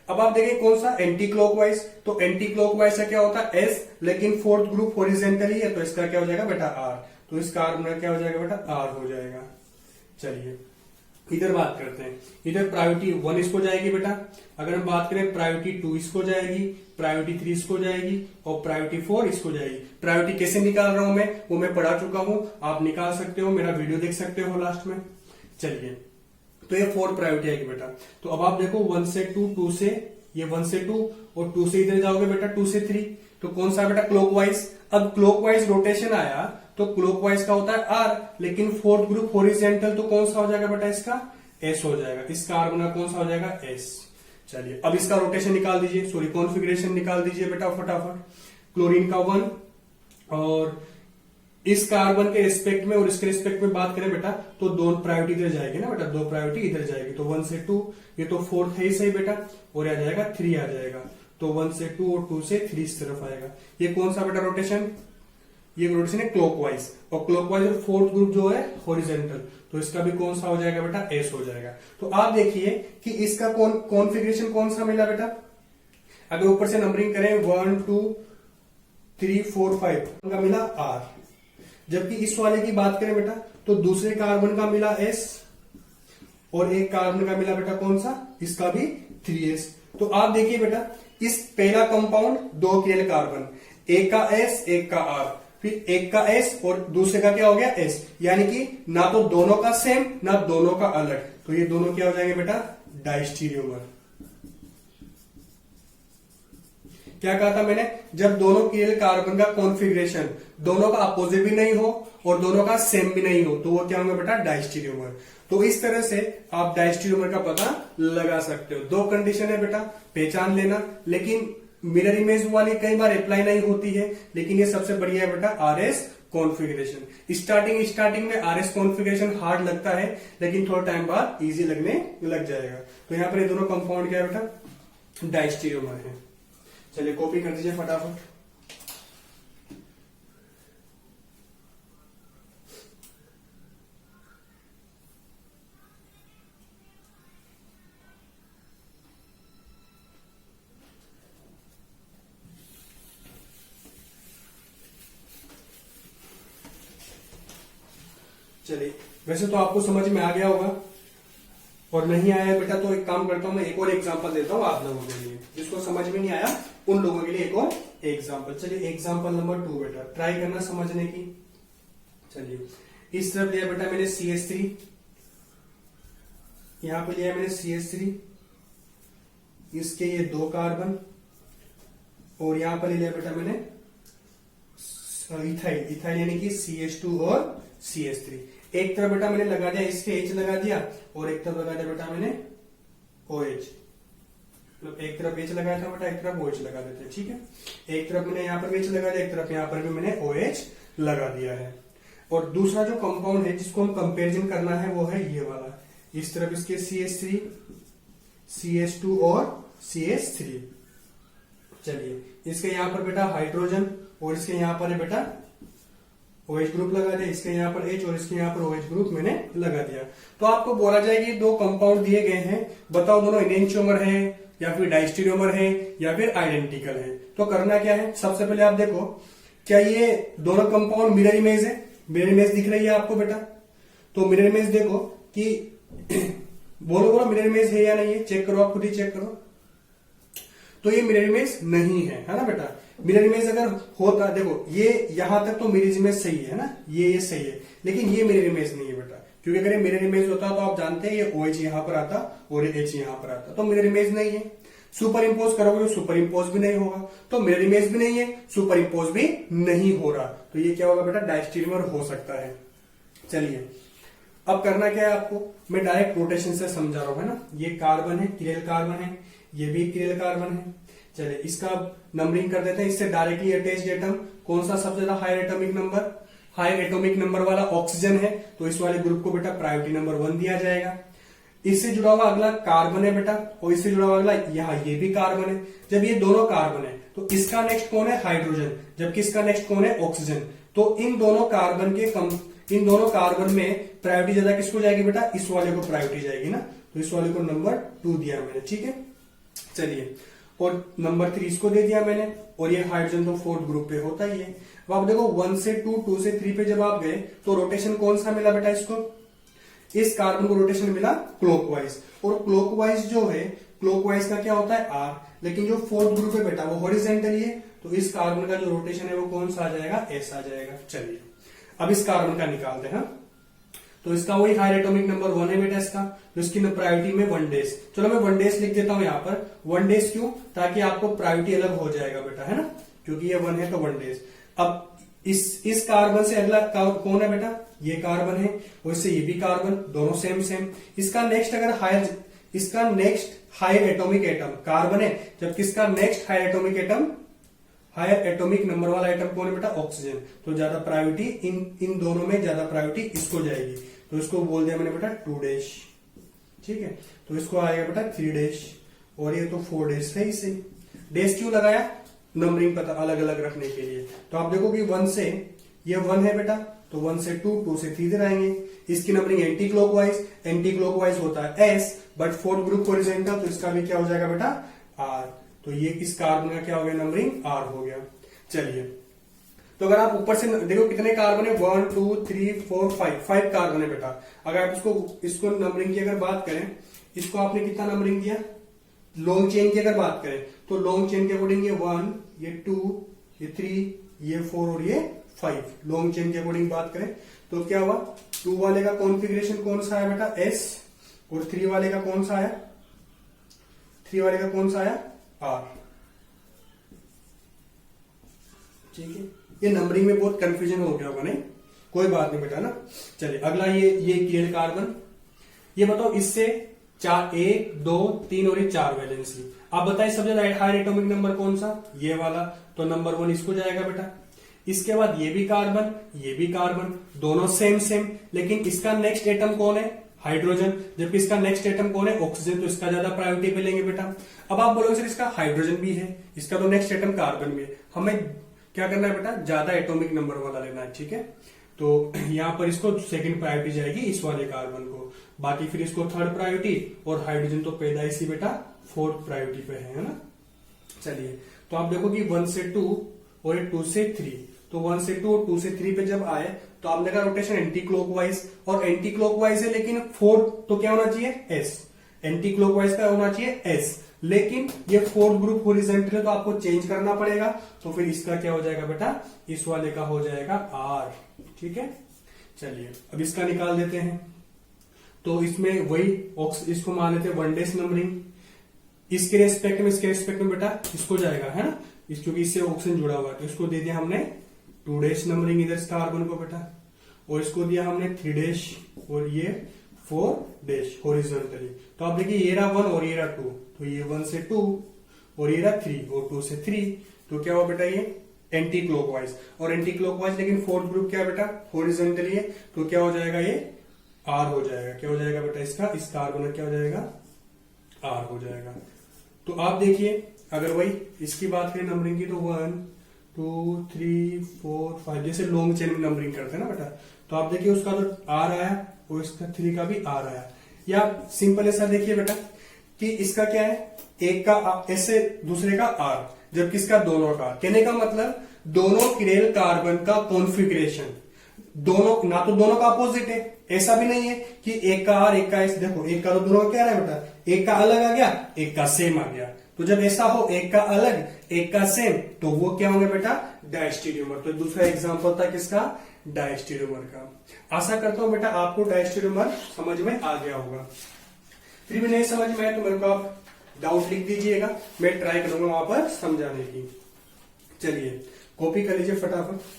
अब आप देखें कौन सा, एंटी क्लॉकवाइज। तो एंटी क्लॉकवाइज का क्या होता है, एस, लेकिन 4th ग्रुप हॉरिजॉन्टली है तो इसका क्या हो जाएगा बेटा, आर। तो इस कार्बन का क्या हो जाएगा बेटा, आर हो जाएगा। चलिए इधर बात करते हैं, इधर प्रायोरिटी 1 इसको जाएगी बेटा। अगर हम बात करें प्रायोरिटी 2 इसको जाएगी, प्रायोरिटी 3 इसको जाएगी और प्रायोरिटी 4 इसको जाएगी। प्रायोरिटी कैसे निकाल रहा हूं मैं, वो मैं पढ़ा चुका हूं, आप निकाल सकते हो, मेरा वीडियो देख सकते हो लास्ट में। चलिए तो ये 4th प्रायोरिटी आएगी बेटा। तो अब आप देखो 1 से 2, 2 से ये 1 से 2 और 2 से इधर जाओगे बेटा 2 से 3, तो कौन सा बेटा क्लॉकवाइज। अब क्लॉकवाइज रोटेशन आया तो क्लॉकवाइज का होता है आर, लेकिन 4th ग्रुप हॉरिजॉन्टल तो कौन सा हो जाएगा बेटा, इसका एस हो जाएगा। इस कार्बन का कौन सा हो जाएगा, एस। चलिए अब इसका रोटेशन निकाल दीजिए, सॉरी कॉन्फ़िगरेशन निकाल दीजिए बेटा फटाफट। क्लोरीन का 1 और इस कार्बन के रिस्पेक्ट में और इसके रिस्पेक्ट में बात करें बेटा तो 2 प्रायोरिटी इधर जाएगी ना बेटा, 2 प्रायोरिटी इधर जाएगी। तो 1 से 2, ये तो 4th है ही सही बेटा, और आ जाएगा 3 आ जाएगा। तो 1 से 2 और 2 से 3 इस तरफ आएगा। ये कौन सा बेटा रोटेशन, ये रोटेशन है क्लॉकवाइज। और क्लॉकवाइज और 4th ग्रुप जो है हॉरिजॉन्टल, तो इसका भी कौन सा हो जाएगा बेटा, एस हो जाएगा। तो आप देखिए कि इसका कॉन्फ़िगरेशन कौन सा मिला बेटा। अगर ऊपर से नंबरिंग करें 1 2 3 4 5 का मिला आर, जबकि इस वाले की बात करें बेटा तो दूसरे कार्बन का मिला एस और एक कार्बन का मिला बेटा कौन सा, इसका भी 3s। तो आप देखिए बेटा इस पहला कंपाउंड 2 केवल कार्बन, एक का एस एक का आर, फिर एक का एस और दूसरे का क्या हो गया एस, यानी कि ना तो दोनों का सेम ना दोनों का अलग, तो ये दोनों क्या हो जाएंगे बेटा, डायस्टीरियोमर। क्या कहा था मैंने, जब दोनों केवल कार्बन का कॉन्फ़िगरेशन दोनों का अपोजिट भी नहीं हो और दोनों का सेम भी नहीं हो तो वो क्या होंगे बेटा, डायस्टीरियोमर। तो इस तरह से आप डायस्टीरियोमर का पता लगा सकते हो। 2 कंडीशन है बेटा, पहचान लेना, लेकिन मिरर इमेज वाली कई बार अप्लाई नहीं होती है, लेकिन ये सबसे बढ़िया है बेटा आरएस कॉन्फ़िगरेशन। स्टार्टिंग में आरएस कॉन्फ़िगरेशन हार्ड लगता है, लेकिन थोड़ा टाइम बाद इजी लगने लग जाएगा। तो यहाँ पर ये दोनों कंपाउंड क्या है बेटा, डायस्टीरियोमर है। चलिए कॉपी कर दीजिए फटाफट। चलिए वैसे तो आपको समझ में आ गया होगा, और नहीं आया बेटा तो एक काम करता हूं मैं, एक और एग्जांपल देता हूं आप लोगों के लिए, जिसको समझ में नहीं आया उन लोगों के लिए एक और एग्जांपल। चलिए एग्जांपल नंबर 2 बेटा ट्राई करना समझने की। चलिए इस तरफ लिया बेटा मैंने CH3, यहां पे लिया मैंने CH3, इसके ये 2 कार्बन और यहां पर लिया बेटा मैंने इथाइल यानी कि CH2 और CH3। एक तरफ बेटा मैंने लगा दिया इसके H लगा दिया और एक तरफ लगा दिया बेटा मैंने OH, मतलब एक तरफ H लगाया था बेटा, एक तरफ OH लगा देते हैं, ठीक है। एक तरफ मैंने यहाँ पर H लगा दिया, एक तरफ यहाँ पर भी मैंने OH लगा दिया है। और दूसरा जो कंपाउंड है जिसको हम कंपेरिजन करना है वो है ये वाला, इस तरफ इसके CH3, CH2 और CH3। चलिए इसके यहाँ पर बेटा हाइड्रोजन और इसके यहाँ पर है बेटा OH ग्रुप लगा दिया, इसके यहाँ पर H और इसके यहाँ पर OH ग्रुप मैंने लगा दिया। तो आपको बोला जाए कि दो कंपाउंड दिए गए हैं, बताओ दोनों इनेंशियोमर हैं या फिर डाइस्टेरियोमर हैं या फिर आइडेंटिकल हैं। तो करना क्या है, सबसे पहले आप देखो क्या ये दोनों कंपाउंड मिरर इमेज है, मिरर इमेज दिख रही है आपको बेटा। तो मिरर इमेज देखो कि बोलो बोलो मिरर इमेज है या नहीं है, चेक करो, आप खुद ही चेक करो। तो ये मिरर इमेज नहीं है, है ना बेटा। मिरर इमेज अगर होता, देखो ये यहां तक तो मिरर इमेज सही है ना, ये सही है, लेकिन ये मिरर इमेज नहीं है बेटा, क्योंकि अगर ये मिरर इमेज होता तो आप जानते हैं ये OH यहां पर आता और ये H यहां पर आता, तो मिरर इमेज नहीं है। सुपर इंपोज करोगे तो सुपर इंपोज भी नहीं होगा, तो मिरर इमेज भी नहीं है, सुपर इंपोज भी नहीं हो रहा, तो ये क्या होगा बेटा, डायस्टेरियोमर हो सकता है। चलिए अब करना क्या है आपको, मैं डायरेक्ट रोटेशन से समझा रहा हूं, है ना। ये कार्बन है, किरेल कार्बन है, ये भी किरेल कार्बन है। चलिए इसका नंबरिंग कर देते हैं, इससे डायरेक्टली अटैच्ड एटम कौन सा सबसे ज्यादा higher atomic number, higher atomic number वाला ऑक्सीजन है, तो इस वाले ग्रुप को बेटा प्रायोरिटी नंबर 1 दिया जाएगा। इससे जुड़ा हुआ अगला कार्बन है बेटा, और इससे जुड़ा हुआ अगला यहाँ ये भी कार्बन है। जब ये दोनों कार्बन है तो इसका नेक्स्ट कौन है, हाइड्रोजन, जबकि इसका नेक्स्ट कौन है, ऑक्सीजन। तो इन दोनों कार्बन में प्रायोरिटी ज्यादा किसको जाएगी बेटा, इस वाले को प्रायोरिटी जाएगी ना, तो इस वाले को नंबर 2 दिया मैंने, ठीक है। चलिए और नंबर 3 इसको दे दिया मैंने, और ये हाइड्रोजन तो 4th ग्रुप पे होता ही है। अब आप देखो 1 से 2, 2 से 3 पे जब आप गए तो रोटेशन कौन सा मिला बेटा, इसको, इस कार्बन को रोटेशन मिला क्लॉकवाइज, और क्लॉकवाइज जो है, क्लॉकवाइज का क्या होता है R, लेकिन जो 4th ग्रुप है बेटा वो हॉरिजॉन्टली है, तो इस कार्बन का जो रोटेशन है वो कौन सा आ जाएगा, S आ जाएगा। चलिए अब इस कार्बन का निकालते हैं। तो इसका वही हायर एटॉमिक नंबर 1 है बेटा इसका, तो इसकी प्रायोरिटी में 1 डेज, चलो मैं 1 डेज लिख देता हूं यहाँ पर। 1 डेज क्यों, ताकि आपको प्रायोरिटी अलग हो जाएगा बेटा, है ना, क्योंकि ये 1 है तो 1 डेज। अब इस कार्बन से अगला कौन है बेटा, ये कार्बन है, और इससे ये भी कार्बन, दोनों सेम सेम। इसका नेक्स्ट अगर हायर एटॉमिक एटम कार्बन है, जबकि इसका नेक्स्ट हायर एटॉमिक नंबर वाला एटम कौन है बेटा, ऑक्सीजन। तो ज्यादा प्रायोरिटी इन दोनों में ज्यादा प्रायोरिटी इसको जाएगी, तो इसको बोल दिया मैंने बेटा 2 डेज, ठीक है। तो इसको आएगा बेटा 3 डेज, और ये तो 4 डेज, सही सही। डेज क्यों लगाया, नंबरिंग पता अलग अलग रखने के लिए। तो आप देखो कि 1 से ये 1 है बेटा, तो 1 से 2, 2 से 3 इधर आएंगे। इसकी नंबरिंग एंटी क्लॉकवाइज होता है S, but 4th group horizontal, तो इसका भी क्या हो जाएगा बेटा R। तो ये इस कार्बन का क्या हो गया, नंबरिंग R हो गया। चलिए तो अगर आप ऊपर से देखो कितने कार्बन है, 1 2 3 4 5 कार्बन है बेटा। अगर आप इसको नंबरिंग की अगर बात करें, इसको आपने कितना नंबरिंग दिया, लॉन्ग चेन की अगर बात करें तो लॉन्ग चेन के अकॉर्डिंग ये 1, ये 2, ये 3, ये 4 और ये 5। लॉन्ग चेन के अकॉर्डिंग बात करें तो क्या हुआ, 2 वाले का कॉन्फ़िगरेशन कौन सा आया बेटा, S, और 3 वाले का कौन सा आया, 3 वाले का कौन सा आया, R, ठीक है। ये नंबरिंग में बहुत कंफ्यूजन हो गया होगा, नहीं, कोई बात नहीं बेटा ना। चलिए अगला ये किरेल कार्बन, ये बताओ इससे 1 2 3 और ये 4 वैलेंसी। आप बताइए सबसे ज्यादा हायर एटॉमिक नंबर कौन सा, ये वाला, तो नंबर 1 इसको जाएगा बेटा। इसके बाद ये भी कार्बन, दोनों सेम, लेकिन इसका नेक्स्ट एटम कौन है, हाइड्रोजन, जबकि इसका नेक्स्ट एटम कौन है, ऑक्सीजन, तो इसका ज्यादा प्रायोरिटी पे लेंगे बेटा। अब आप बोलोगे सर इसका हाइड्रोजन भी है, इसका तो नेक्स्ट एटम कार्बन भी है, हमें क्या करना है बेटा, ज्यादा एटॉमिक नंबर वाला लेना है, ठीक है। तो यहां पर इसको सेकंड प्रायोरिटी जाएगी इस वाले कार्बन को, बाकी फिर इसको 3rd प्रायोरिटी, और हाइड्रोजन तो पैदाइशी बेटा 4th प्रायोरिटी पे है ना। चलिए तो आप देखो कि 1 से 2 और 2 से 3, तो 1 से 2 और 2 से 3 पे जब आए तो आपने कहा रोटेशन एंटी क्लॉकवाइज, और एंटी क्लॉकवाइज है, लेकिन 4 तो क्या होना चाहिए, S, एंटी क्लॉकवाइज का होना चाहिए S, लेकिन ये 4th ग्रुप हॉरिजॉन्टल है, तो आपको चेंज करना पड़ेगा। तो फिर इसका क्या हो जाएगा बेटा, इस वाले का हो जाएगा R, ठीक है। चलिए अब इसका निकाल देते हैं। तो इसमें वही इसको मान लेते हैं 1 डेज नंबरिंग, इसके रेस्पेक्ट में बेटा इसको जाएगा, है ना, क्योंकि इससे ऑक्सीजन जुड़ा हुआ है, तो इसको दे दिया हमने 2 डेज नंबरिंग इधर इस कार्बन को बेटा। और इसको दिया हमने 3 डैश और ये 4 डैश हॉरिजॉन्टली। तो आप देखिए ये रहा 1 और ये रहा 2, तो ये 1 से 2 और ये रहा 3 और 2 से 3, तो क्या हुआ बेटा ये एंटी क्लॉकवाइज। और एंटी क्लॉकवाइज लेकिन फोर्थ ग्रुप क्या है बेटा हॉरिजॉन्टली है, तो क्या हो जाएगा ये आर हो जाएगा। क्या हो जाएगा बेटा इसका इस कार्बन क्या हो जाएगा आर हो जाएगा। तो आप देखिए अगर वही इसकी बात करें नंबरिंग की तो 1 2 3 4 5 जैसे लॉन्ग चेन में नंबरिंग करते हैं ना बेटा, तो आप देखिए उसका तो आर आया और इसका 3 का भी आर आया। या सिंपल ऐसा देखिए बेटा कि इसका क्या है एक का ऐसे दूसरे का आर, जबकि इसका दोनों का। कहने का मतलब दोनों किरेल कार्बन का कॉन्फ़िगरेशन दोनों ना तो दोनों का अपोजिट है, ऐसा भी नहीं है कि एक का आर एक का एस। देखो एक का तो दोनों का क्या है बेटा, एक का अलग आ गया एक का सेम आ गया। तो जब ऐसा हो एक का अलग एक का सेम तो वो क्या होंगे बेटा डायस्टेरियोमर। तो दूसरा एग्जांपल था किसका डायस्टेरियोमर का। आशा करता हूं बेटा आपको डायस्टेरियोमर समझ में आ गया होगा। फिर भी नहीं समझ में आए तो मेरे को आप डाउट लिख दीजिएगा, मैं ट्राई करूंगा वहां पर समझाने की। चलिए कॉपी कर लीजिए फटाफट।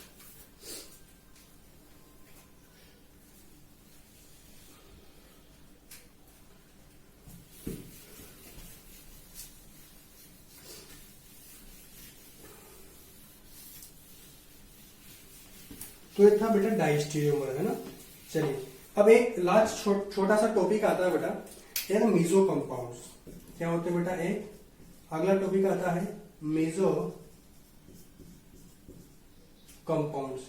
तो ये था बेटा डायस्टेरियोमर है ना। चलिए अब एक लास्ट छोटा सा टॉपिक आता है बेटा यार मीजो कंपाउंड्स। क्या होते हैं बेटा एक अगला टॉपिक आता है मीजो कंपाउंड्स।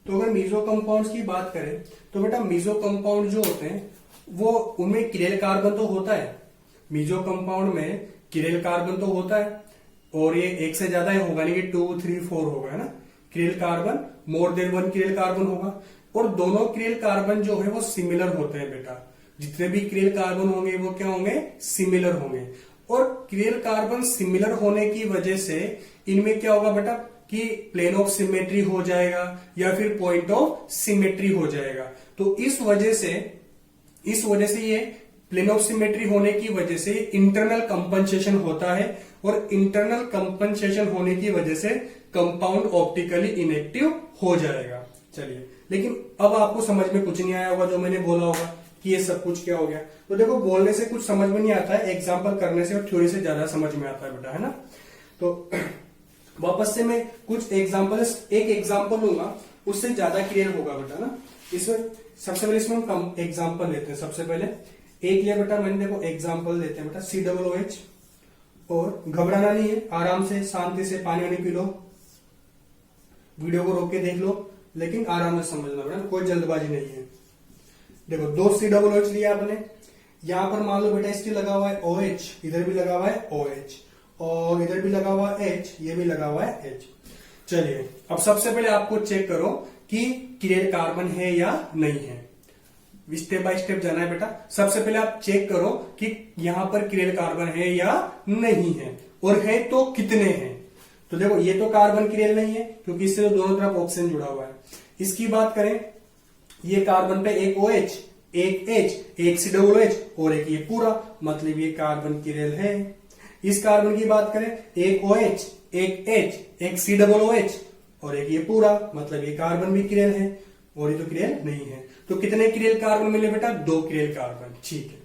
तो अगर मीजो कंपाउंड्स की बात करें तो बेटा मीजो कंपाउंड जो होते हैं वो उनमें किरेल कार्बन तो होता है। मीजो कंपाउंड में किरेल कार्बन तो होता है और ये एक से ज्यादा ही होगा, नहीं कि 2 3 4 होगा है ना। Chiral carbon more than 1 chiral carbon होगा और दोनों किरेल कार्बन जो है वो सिमिलर होते हैं बेटा। जितने भी किरेल कार्बन होंगे वो क्या होंगे सिमिलर होंगे। और किरेल कार्बन सिमिलर होने की वजह से इनमें क्या होगा बेटा कि प्लेन ऑफ सिमेट्री हो जाएगा या फिर पॉइंट ऑफ सिमेट्री हो जाएगा। तो इस वजह से ये प्लेन ऑफ सिमेट्री होने की वजह से इंटरनल कंपनसेशन होता है और इंटरनल कंपनसेशन होने की वजह से कंपाउंड ऑप्टिकली इनएक्टिव हो जाएगा। चलिए लेकिन अब आपको समझ में कुछ नहीं आया होगा जो मैंने बोला होगा कि ये सब कुछ क्या हो गया। तो देखो बोलने से कुछ समझ में नहीं आता है, एग्जाम्पल करने से और थ्योरी से ज्यादा समझ में आता है बेटा है ना। तो वापस से मैं कुछ एग्जाम्पल एक एग्जाम्पल लूंगा उससे ज्यादा क्लियर होगा बेटा ना। इसमें सबसे पहले इसमें हम एग्जाम्पल लेते हैं। सबसे पहले एक लिया बेटा मैंने, देखो एग्जाम्पल लेते हैं बेटा COOH। और घबराना नहीं है, आराम से शांति से पानी वानी पी लो, वीडियो को रोक के देख लो, लेकिन आराम से समझना बेटा, कोई जल्दबाजी नहीं है। देखो 2 COOH लिया आपने, यहां पर मान लो बेटा इसकी लगा हुआ है OH, इधर भी लगा हुआ है OH और इधर भी लगा हुआ है H, ये भी लगा हुआ है H। चलिए अब सबसे पहले आपको चेक करो कि किरेल कार्बन है या नहीं है। स्टेप बाय स्टेप जाना है बेटा। सबसे पहले आप चेक करो कि यहां पर किरेल कार्बन है या नहीं है, और है तो कितने हैं। तो देखो ये तो कार्बन किरेल नहीं है क्योंकि इससे तो दोनों तरफ ऑक्सीजन जुड़ा हुआ है। इसकी बात करें ये कार्बन पे एक OH एक H एक COOH और एक ये पूरा, मतलब ये कार्बन किरेल है। इस कार्बन की बात करें एक OH एक H एक COOH और एक ये पूरा, मतलब ये कार्बन भी किरेल है और ये तो किरेल नहीं है। तो कितने किरेल कार्बन मिले बेटा 2 किरेल कार्बन। ठीक है,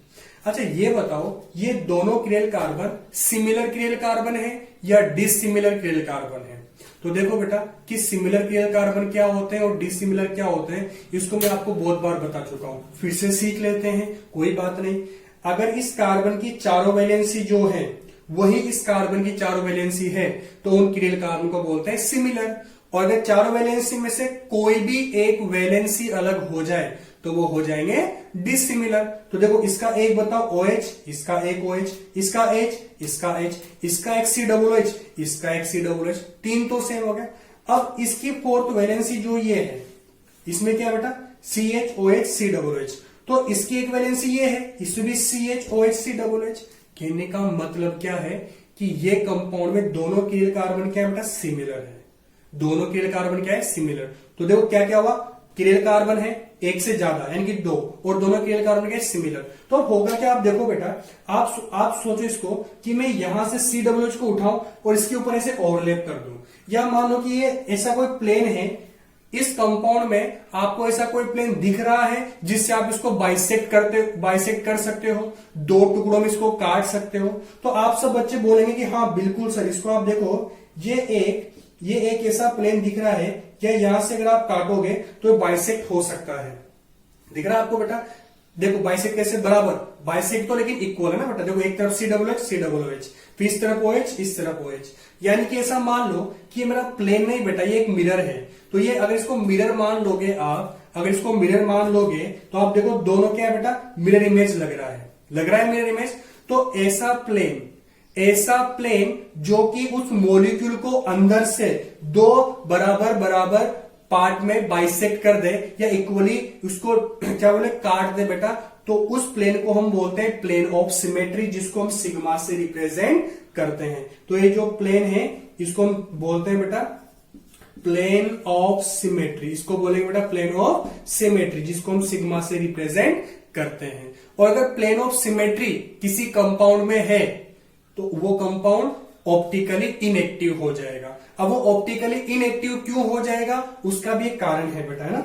अच्छा ये बताओ ये दोनों chiral carbon similar chiral carbon है या डिसिमिलर किरेल कार्बन है। तो देखो बेटा कि सिमिलर किरेल कार्बन क्या होते हैं और डिसिमिलर क्या होते हैं, इसको मैं आपको बहुत बार बता चुका हूं, फिर से सीख लेते हैं कोई बात नहीं। अगर इस कार्बन की चारों वैलेंसी जो है वही इस कार्बन की चारों वैलेंसी है तो उन किरेल कार्बन को बोलते हैं सिमिलर। और अगर चारों वैलेंसी में से कोई भी एक वैलेंसी अलग हो जाए तो वो हो जाएंगे डिसिमिलर। तो देखो इसका एक बताओ OH, इसका एक OH, इसका H, इसका H, इसका एक COOH, इसका एक COOH, 3 तो सेम हो गया। अब इसकी फोर्थ वैलेंसी जो ये है इसमें क्या बेटा CHOH COOH, तो इसकी एक वैलेंसी ये है, इसमें भी CHOH COOH। कहने का मतलब क्या है कि ये कंपाउंड में दोनों किरेल कार्बन क्या है बेटा सिमिलर है। दोनों किरेल कार्बन क्या है सिमिलर। तो देखो क्या क्या हुआ, किरेल कार्बन है एक से ज्यादा यानी कि 2 और दोनों किरेल कार्बन क्या है सिमिलर। तो होगा क्या, आप देखो बेटा आप सोचो इसको कि मैं यहां से COOH को उठाऊं और इसके ऊपर ऐसे ओवरलैप कर दूं, या मान लो कि ये ऐसा कोई प्लेन है, इस कंपाउंड में आपको ऐसा कोई प्लेन दिख रहा है जिससे आप इसको बाइसेक्ट कर सकते हो, दो टुकड़ों में इसको काट सकते हो? तो आप सब बच्चे बोलेंगे कि हाँ बिल्कुल सर, इसको आप देखो, ये एक ऐसा प्लेन दिख रहा है, क्या यहां से अगर आप काटोगे तो बाइसेक्ट हो सकता है। दिख रहा है आपको बेटा? देखो बाइसेक्ट कैसे, बराबर बाइसेक्ट तो लेकिन इक्वल है ना बेटा। देखो एक तरफ COOH, फिर इस तरफ OH, इस तरफ OH, यानी कि ऐसा मान लो कि ये मेरा प्लेन नहीं बेटा, ये एक मिरर है। तो ये अगर इसको मिरर मान लोगे आप, अगर इसको मिरर मान लोगे तो आप देखो दोनों क्या है बेटा, मिरर इमेज लग रहा है मिरर इमेज। तो ऐसा प्लेन जो कि उस मॉलिक्यूल को अंदर से दो बराबर पार्ट में बाइसेक्ट कर दे या इक्वली उसको क्या बोले, काट दे बेटा, तो उस प्लेन को हम बोलते हैं प्लेन ऑफ सिमेट्री, जिसको हम सिग्मा से रिप्रेजेंट करते हैं। तो ये जो प्लेन है इसको हम बोलते हैं बेटा प्लेन ऑफ सिमेट्री, इसको बोलेंगे बेटा प्लेन ऑफ सिमेट्री, जिसको हम सिग्मा से रिप्रेजेंट करते हैं। और अगर प्लेन ऑफ सिमेट्री किसी कंपाउंड में है तो वो कंपाउंड ऑप्टिकली इनएक्टिव हो जाएगा। अब वो ऑप्टिकली इनएक्टिव क्यों हो जाएगा, उसका भी एक कारण है बेटा, है ना।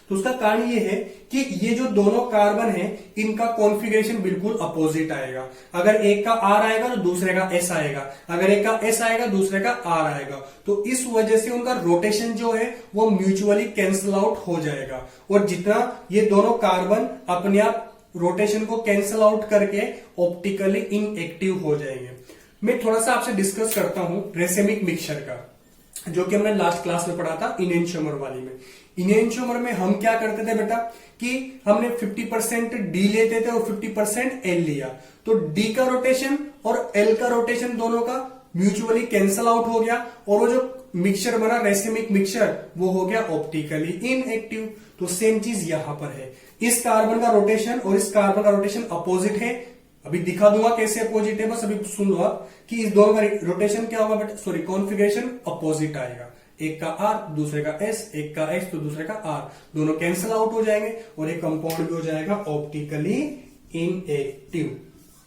तो उसका कारण ये है कि ये जो दोनों कार्बन है इनका कॉन्फ़िगरेशन बिल्कुल अपोजिट आएगा। अगर एक का R आएगा तो दूसरे का S आएगा, अगर एक का S आएगा दूसरे का R आएगा। तो इस वजह से उनका रोटेशन जो है वो म्यूचुअली कैंसिल आउट हो जाएगा। और जितना ये दोनों कार्बन अपने आप रोटेशन को कैंसिल आउट करके ऑप्टिकली इनएक्टिव हो जाएंगे। मैं थोड़ा सा आपसे डिस्कस करता हूं रेसेमिक मिक्सचर का, जो कि हमने लास्ट क्लास में पढ़ा था इनेंशियोमर वाली में। इनेंशियोमर में हम क्या करते थे बेटा कि हमने 50% D लेते थे और 50% L लिया। तो D का रोटेशन और L का रोटेशन दोनों का म्यूचुअली कैंसिल आउट हो गया और वो जो मिक्सचर बना रेसेमिक मिक्सचर वो हो गया ऑप्टिकली इनएक्टिव। तो सेम चीज यहां पर है, इस कार्बन का रोटेशन और इस कार्बन का रोटेशन अपोजिट है। अभी दिखा दूंगा कैसे अपोजिट है, बस अभी सुन लो आप कि इस दोनों का रोटेशन क्या होगा बेटा, सॉरी कॉन्फ़िगरेशन अपोजिट आएगा। एक का R दूसरे का S, एक का S तो दूसरे का R, दोनों कैंसिल आउट हो जाएंगे और एक कंपाउंड भी हो जाएगा ऑप्टिकली इनएक्टिव।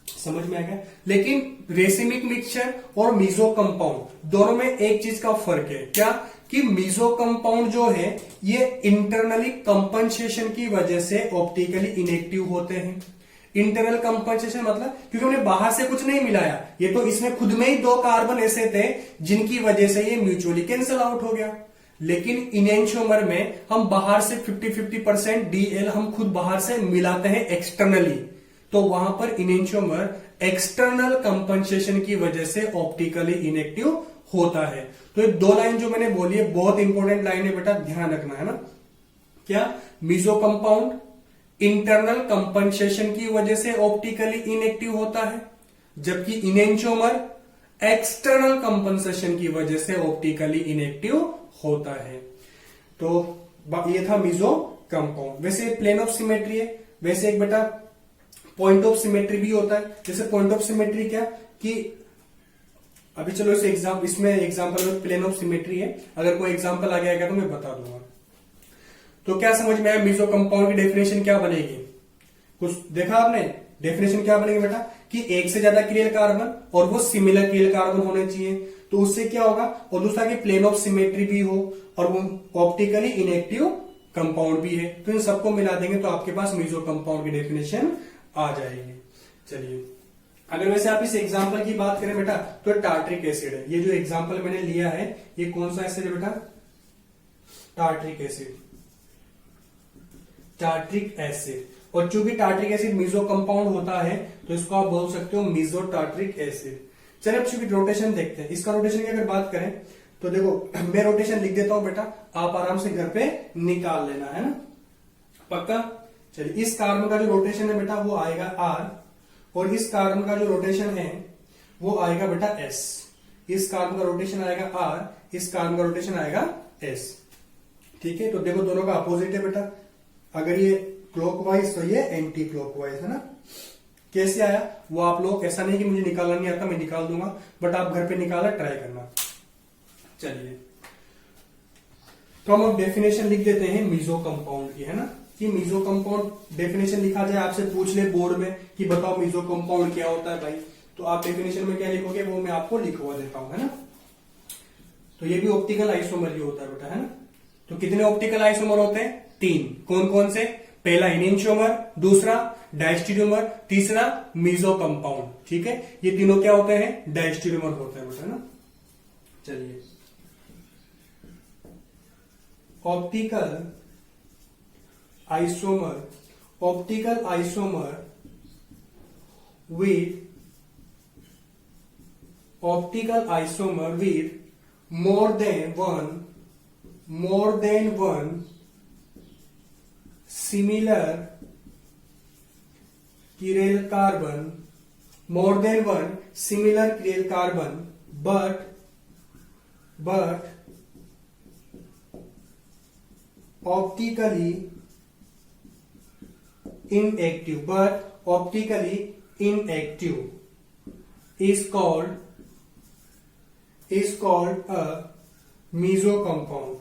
समझ में आ गया। लेकिन रेसिमिक मिक्सचर और मीजो कंपाउंड दोनों में एक चीज का फर्क है, क्या कि मीजो कंपाउंड जो है ये इंटरनली कंपनसेशन की वजह से ऑप्टिकली इनएक्टिव होते हैं। इंटरनल कंपनसेशन मतलब क्योंकि हमने बाहर से कुछ नहीं मिलाया, ये तो इसमें खुद में ही दो कार्बन ऐसे थे जिनकी वजह से ये म्यूचुअली कैंसिल आउट हो गया। लेकिन इनेंशियोमर में हम बाहर से 50-50% DL हम खुद बाहर से मिलाते हैं एक्सटर्नली, तो वहां पर इनेंशियोमर एक्सटर्नल कंपनसेशन की वजह से ऑप्टिकली इनएक्टिव होता है। तो ये दो लाइन जो मैंने बोली है बहुत इंपॉर्टेंट लाइन है बेटा, ध्यान रखना है ना। क्या मीजो कंपाउंड इंटरनल कंपनसेशन की वजह से ऑप्टिकली इनएक्टिव होता है, जबकि इनेंशियोमर एक्सटर्नल कंपनसेशन की वजह से ऑप्टिकली इनएक्टिव होता है। तो ये था मीजो कंपाउंड। वैसे प्लेन ऑफ सिमेट्री है, वैसे एक बेटा पॉइंट ऑफ सिमेट्री भी होता है। जैसे पॉइंट ऑफ सिमेट्री क्या कि अभी चलो इसमें एग्जांपल में प्लेन ऑफ सिमेट्री है, अगर कोई एग्जांपल आ गया तो मैं बता दूंगा। तो क्या समझ में आया मीजो कंपाउंड की डेफिनेशन क्या बनेगी? कुछ देखा आपने? डेफिनेशन क्या बनेगी बेटा कि एक से ज्यादा क्रियल कार्बन और वो सिमिलर क्रियल कार्बन होने चाहिए, तो उससे क्या होगा, और दूसरा कि प्लेन ऑफ सिमेट्री भी हो और वो ऑप्टिकली इनएक्टिव कंपाउंड भी है। तो इन सबको मिला देंगे तो आपके पास मीजो कंपाउंड की डेफिनेशन आ जाएगी। चलिए अगर वैसे आप इस एग्जाम्पल की बात करें बेटा तो टार्ट्रिक एसिड है। ये जो एग्जाम्पल मैंने लिया है ये कौन सा एसिड है बेटा? Tartaric acid, tartaric acid. और चूंकि टार्ट्रिक एसिड मीजो कंपाउंड होता है तो इसको आप बोल सकते हो मीजो टार्ट्रिक एसिड। चलिए अब चूंकि रोटेशन देखते हैं, इसका रोटेशन की अगर बात करें तो देखो मैं रोटेशन लिख देता हूं बेटा, आप आराम से घर पे निकाल लेना है ना, पक्का। चलिए इस कार्बन का जो रोटेशन है बेटा वो आएगा R और इस कार्बन का जो रोटेशन है वो आएगा बेटा S। इस कार्बन का रोटेशन आएगा R, इस कार्बन का रोटेशन आएगा S। ठीक है, तो देखो दोनों का अपोजिट है बेटा, अगर ये क्लॉकवाइज तो ये एंटी क्लॉकवाइज है ना। कैसे आया वो आप लोग, ऐसा नहीं कि मुझे निकालना नहीं आता, मैं निकाल दूंगा, बट आप घर पे निकाला ट्राई करना। चलिए तो हम अब डेफिनेशन लिख देते हैं मीजो कंपाउंड की, है ना, कि मीजो कंपाउंड डेफिनेशन लिखा जाए, आपसे पूछ ले बोर्ड में कि बताओ मीजो कंपाउंड क्या होता है भाई, तो आप डेफिनेशन में क्या लिखोगे वो मैं आपको लिखवा देता हूं, है ना। तो ये भी ऑप्टिकल आइसोमर ही होता है बेटा, है ना। तो कितने ऑप्टिकल आइसोमर होते हैं? 3। कौन कौन से? पहला इनेंशियोमर, दूसरा डायस्टीरियोमर, तीसरा मीजो कंपाउंड। ठीक है, ये तीनों क्या होते हैं? डायस्टीरियोमर होते हैं बेटा, है ना। चलिए, optical isomer with more than one similar chiral carbon, but optically inactive is called a meso compound.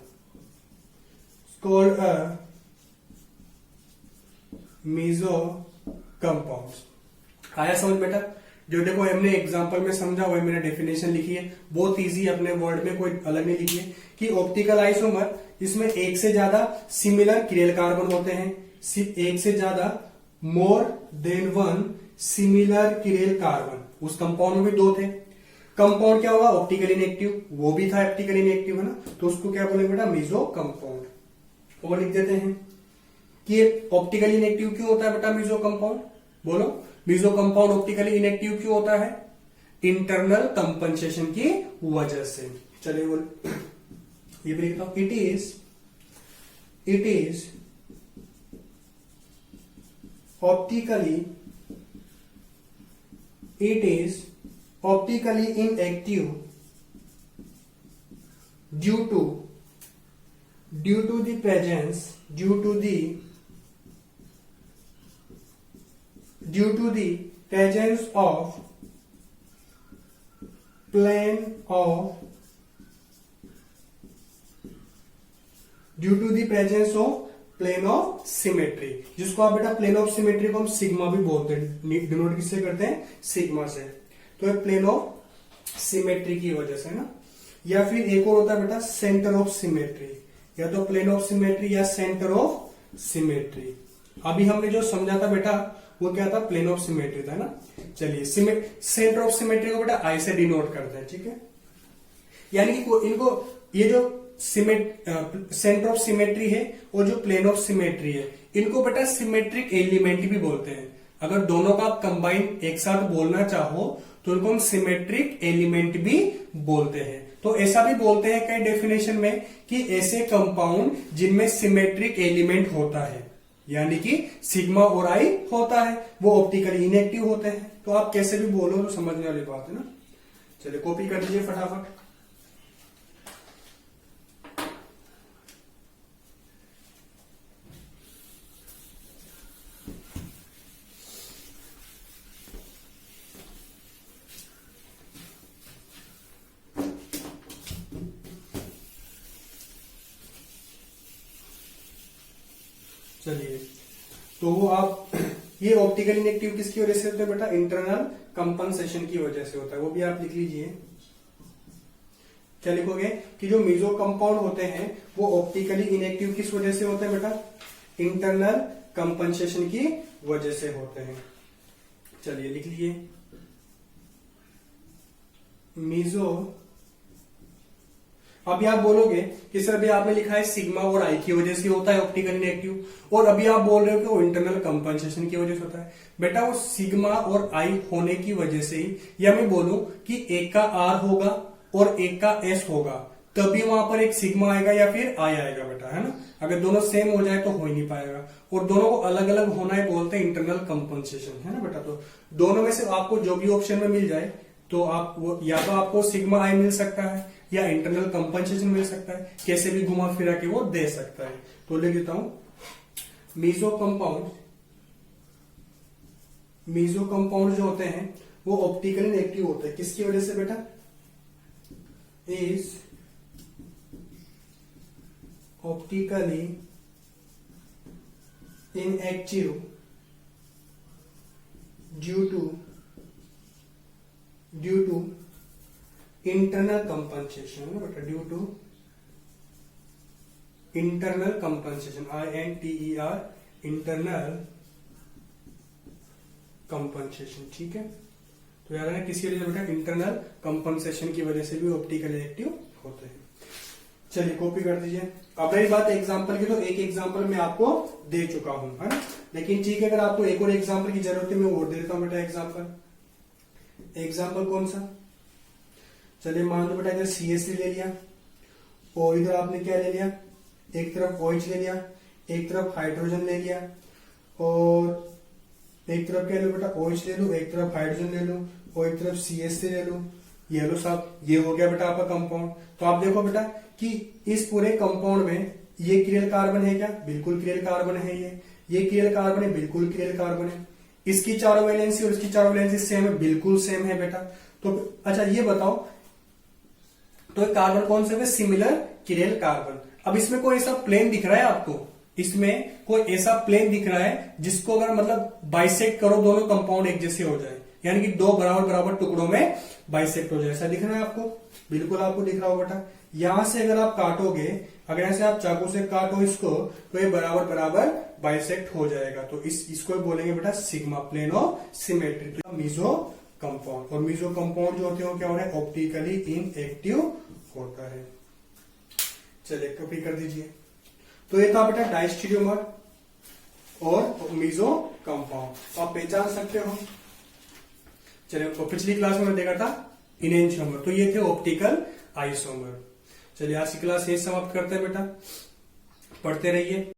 आया समझ बेटा? जो देखो हमने एग्जांपल में समझा वही मैंने डेफिनेशन लिखी है, बहुत इजी, अपने वर्ड में कोई अलग नहीं लिखी है कि ऑप्टिकल आइसोमर, इसमें एक से ज्यादा सिमिलर किरेल कार्बन होते हैं, एक से ज्यादा more than one similar chiral carbon. उस कंपाउंड में भी 2 थे। कंपाउंड क्या होगा? ऑप्टिकल इनएक्टिव, वो भी था ऑप्टिकल इनएक्टिव, है ना, तो उसको क्या बोलेंगे बेटा? Meso compound. और लिख देते हैं कि ऑप्टिकल इनएक्टिव क्यों होता है बेटा मीजो कंपाउंड? बोलो, मीजो कंपाउंड ऑप्टिकली इनएक्टिव क्यों होता है? इंटरनल कंपनसेशन की वजह से। चलिए बोल, ये भी लिखता हूं, it is optically inactive due to the presence of plane of symmetry, जिसको आप बेटा प्लेन ऑफ सिमेट्री को हम सिग्मा भी बोलते हैं, डिनोट किससे करते हैं? सिग्मा से। तो प्लेन ऑफ सिमेट्री की वजह से ना, या फिर एक और होता है बेटा सेंटर ऑफ सिमेट्री, या तो प्लेन ऑफ सिमेट्री या सेंटर ऑफ सिमेट्री। अभी हमने जो समझा था बेटा वो क्या था? प्लेन ऑफ सिमेट्री था ना। चलिए, सेंटर ऑफ सिमेट्री को बेटा आई से डिनोट करते हैं, ठीक है। यानी कि इनको ये जो सेंटर ऑफ सिमेट्री है और जो प्लेन ऑफ सिमेट्री है, इनको बेटा सिमेट्रिक एलिमेंट भी बोलते हैं। अगर दोनों का आप कंबाइन एक साथ बोलना चाहो तो इनको हम सिमेट्रिक एलिमेंट भी बोलते हैं। तो ऐसा भी बोलते हैं कई डेफिनेशन में कि ऐसे कंपाउंड जिनमें सिमेट्रिक एलिमेंट होता है, यानी कि सिग्मा और आई होता है, वो ऑप्टिकली इनएक्टिव होते हैं। तो आप कैसे भी बोलो तो समझने वाली बात है ना। चलिए, कॉपी कर लीजिए फटाफट। चलिए, तो वो आप ये ऑप्टिकल इनएक्टिव किसकी वजह से होता है बेटा? इंटरनल कंपनसेशन की वजह से होता है, वो भी आप लिख लीजिए। क्या लिखोगे कि जो मीजो कंपाउंड होते हैं वो ऑप्टिकली इनएक्टिव किस वजह से होते हैं बेटा? इंटरनल कंपनसेशन की वजह से होते हैं। चलिए, लिख लीजिए मीजो। अभी आप बोलोगे कि सर अभी आपने लिखा है सिग्मा और आई की वजह से होता है ऑप्टिकल इनएक्टिव, और अभी आप बोल रहे हो कि वो इंटरनल कंपनसेशन की वजह से होता है। बेटा वो सिग्मा और आई होने की वजह से ही, या मैं बोलूं कि एक का आर होगा और एक का एस होगा, तभी वहां पर एक सिग्मा आएगा या फिर आई आएगा बेटा, है ना। अगर दोनों सेम हो जाए तो हो ही नहीं पाएगा, और दोनों को अलग अलग होना है बोलते हैं इंटरनल कंपनसेशन, है ना बेटा। तो दोनों में से आपको जो भी ऑप्शन में मिल जाए तो आप वो, या तो आपको सिग्मा आई मिल सकता है या इंटरनल कंपनसेशन मिल सकता है, कैसे भी घुमा फिरा के वो दे सकता है। तो लिख देता हूं मीजो कंपाउंड जो होते हैं वो ऑप्टिकली इनएक्टिव होते हैं। किसकी वजह से बेटा? Is optically inactive due to internal compensation, बेटा due to internal compensation, INTER, internal compensation. ठीक है, तो याद है किसी वजह से बेटा इंटरनल कंपनसेशन की वजह से भी ऑप्टिकल रिएक्टिव होते हैं। चलिए कॉपी कर दीजिए। अब रही बात एग्जाम्पल की, तो एक एग्जाम्पल मैं आपको दे चुका हूं, है ना, लेकिन ठीक है, अगर आपको एक और एग्जाम्पल की जरूरत है मैं और दे देता हूं बेटा एग्जाम्पल। एग्जाम्पल कौन सा, चलिए मान लो बेटा इधर CSC ले लिया और इधर आपने क्या ले लिया, एक तरफ OH ले लिया, एक तरफ हाइड्रोजन ले लिया, और एक तरफ क्या लो बेटा OH ले लो, एक तरफ हाइड्रोजन ले लो और एक तरफ CSC ले लो। ये लो साहब, ये हो गया बेटा आपका कंपाउंड। तो आप देखो बेटा कि इस पूरे कंपाउंड में ये क्रियल कार्बन है क्या, बिल्कुल क्रियल कार्बन है, ये क्रियल कार्बन है, बिल्कुल क्रियल कार्बन है। इसकी चारों वैलेंसी और इसकी चारों वैलेंसी सेम है, बिल्कुल सेम है बेटा। तो अच्छा ये बताओ, तो कार्बन कौन से, सिमिलर क्रियल कार्बन। अब इसमें कोई ऐसा प्लेन दिख रहा है आपको, इसमें कोई ऐसा प्लेन दिख रहा है जिसको अगर मतलब बाइसेक्ट करो दोनों कंपाउंड एक जैसे हो जाए, यानी कि दो बराबर बराबर टुकड़ों में बाइसेक्ट हो जाए, ऐसा दिख रहा है आपको, बिल्कुल आपको दिख रहा होगा बेटा। यहां से अगर आप काटोगे, अगर ऐसे आप चाकू से काटो इसको, तो ये बराबर बराबर बाइसेक्ट हो जाएगा। तो इसको बोलेंगे बेटा सिग्मा, प्लेन ऑफ सिमेट्री। तो मीजो कंपाउंड, और मीजो कंपाउंड जो होते हैं क्या हो रहा है, ऑप्टिकली इनएक्टिव होता है। चलिए कॉपी कर दीजिए। तो ये था बेटा डायस्टीरियोमर और मीजो कंपाउंड, तो आप पहचान सकते हो। चलिए, तो पिछली क्लास में देखा था इनेंशियोमर, तो ये थे ऑप्टिकल आइसोमर। चलिए आज की क्लास यही समाप्त करते हैं बेटा, पढ़ते रहिए।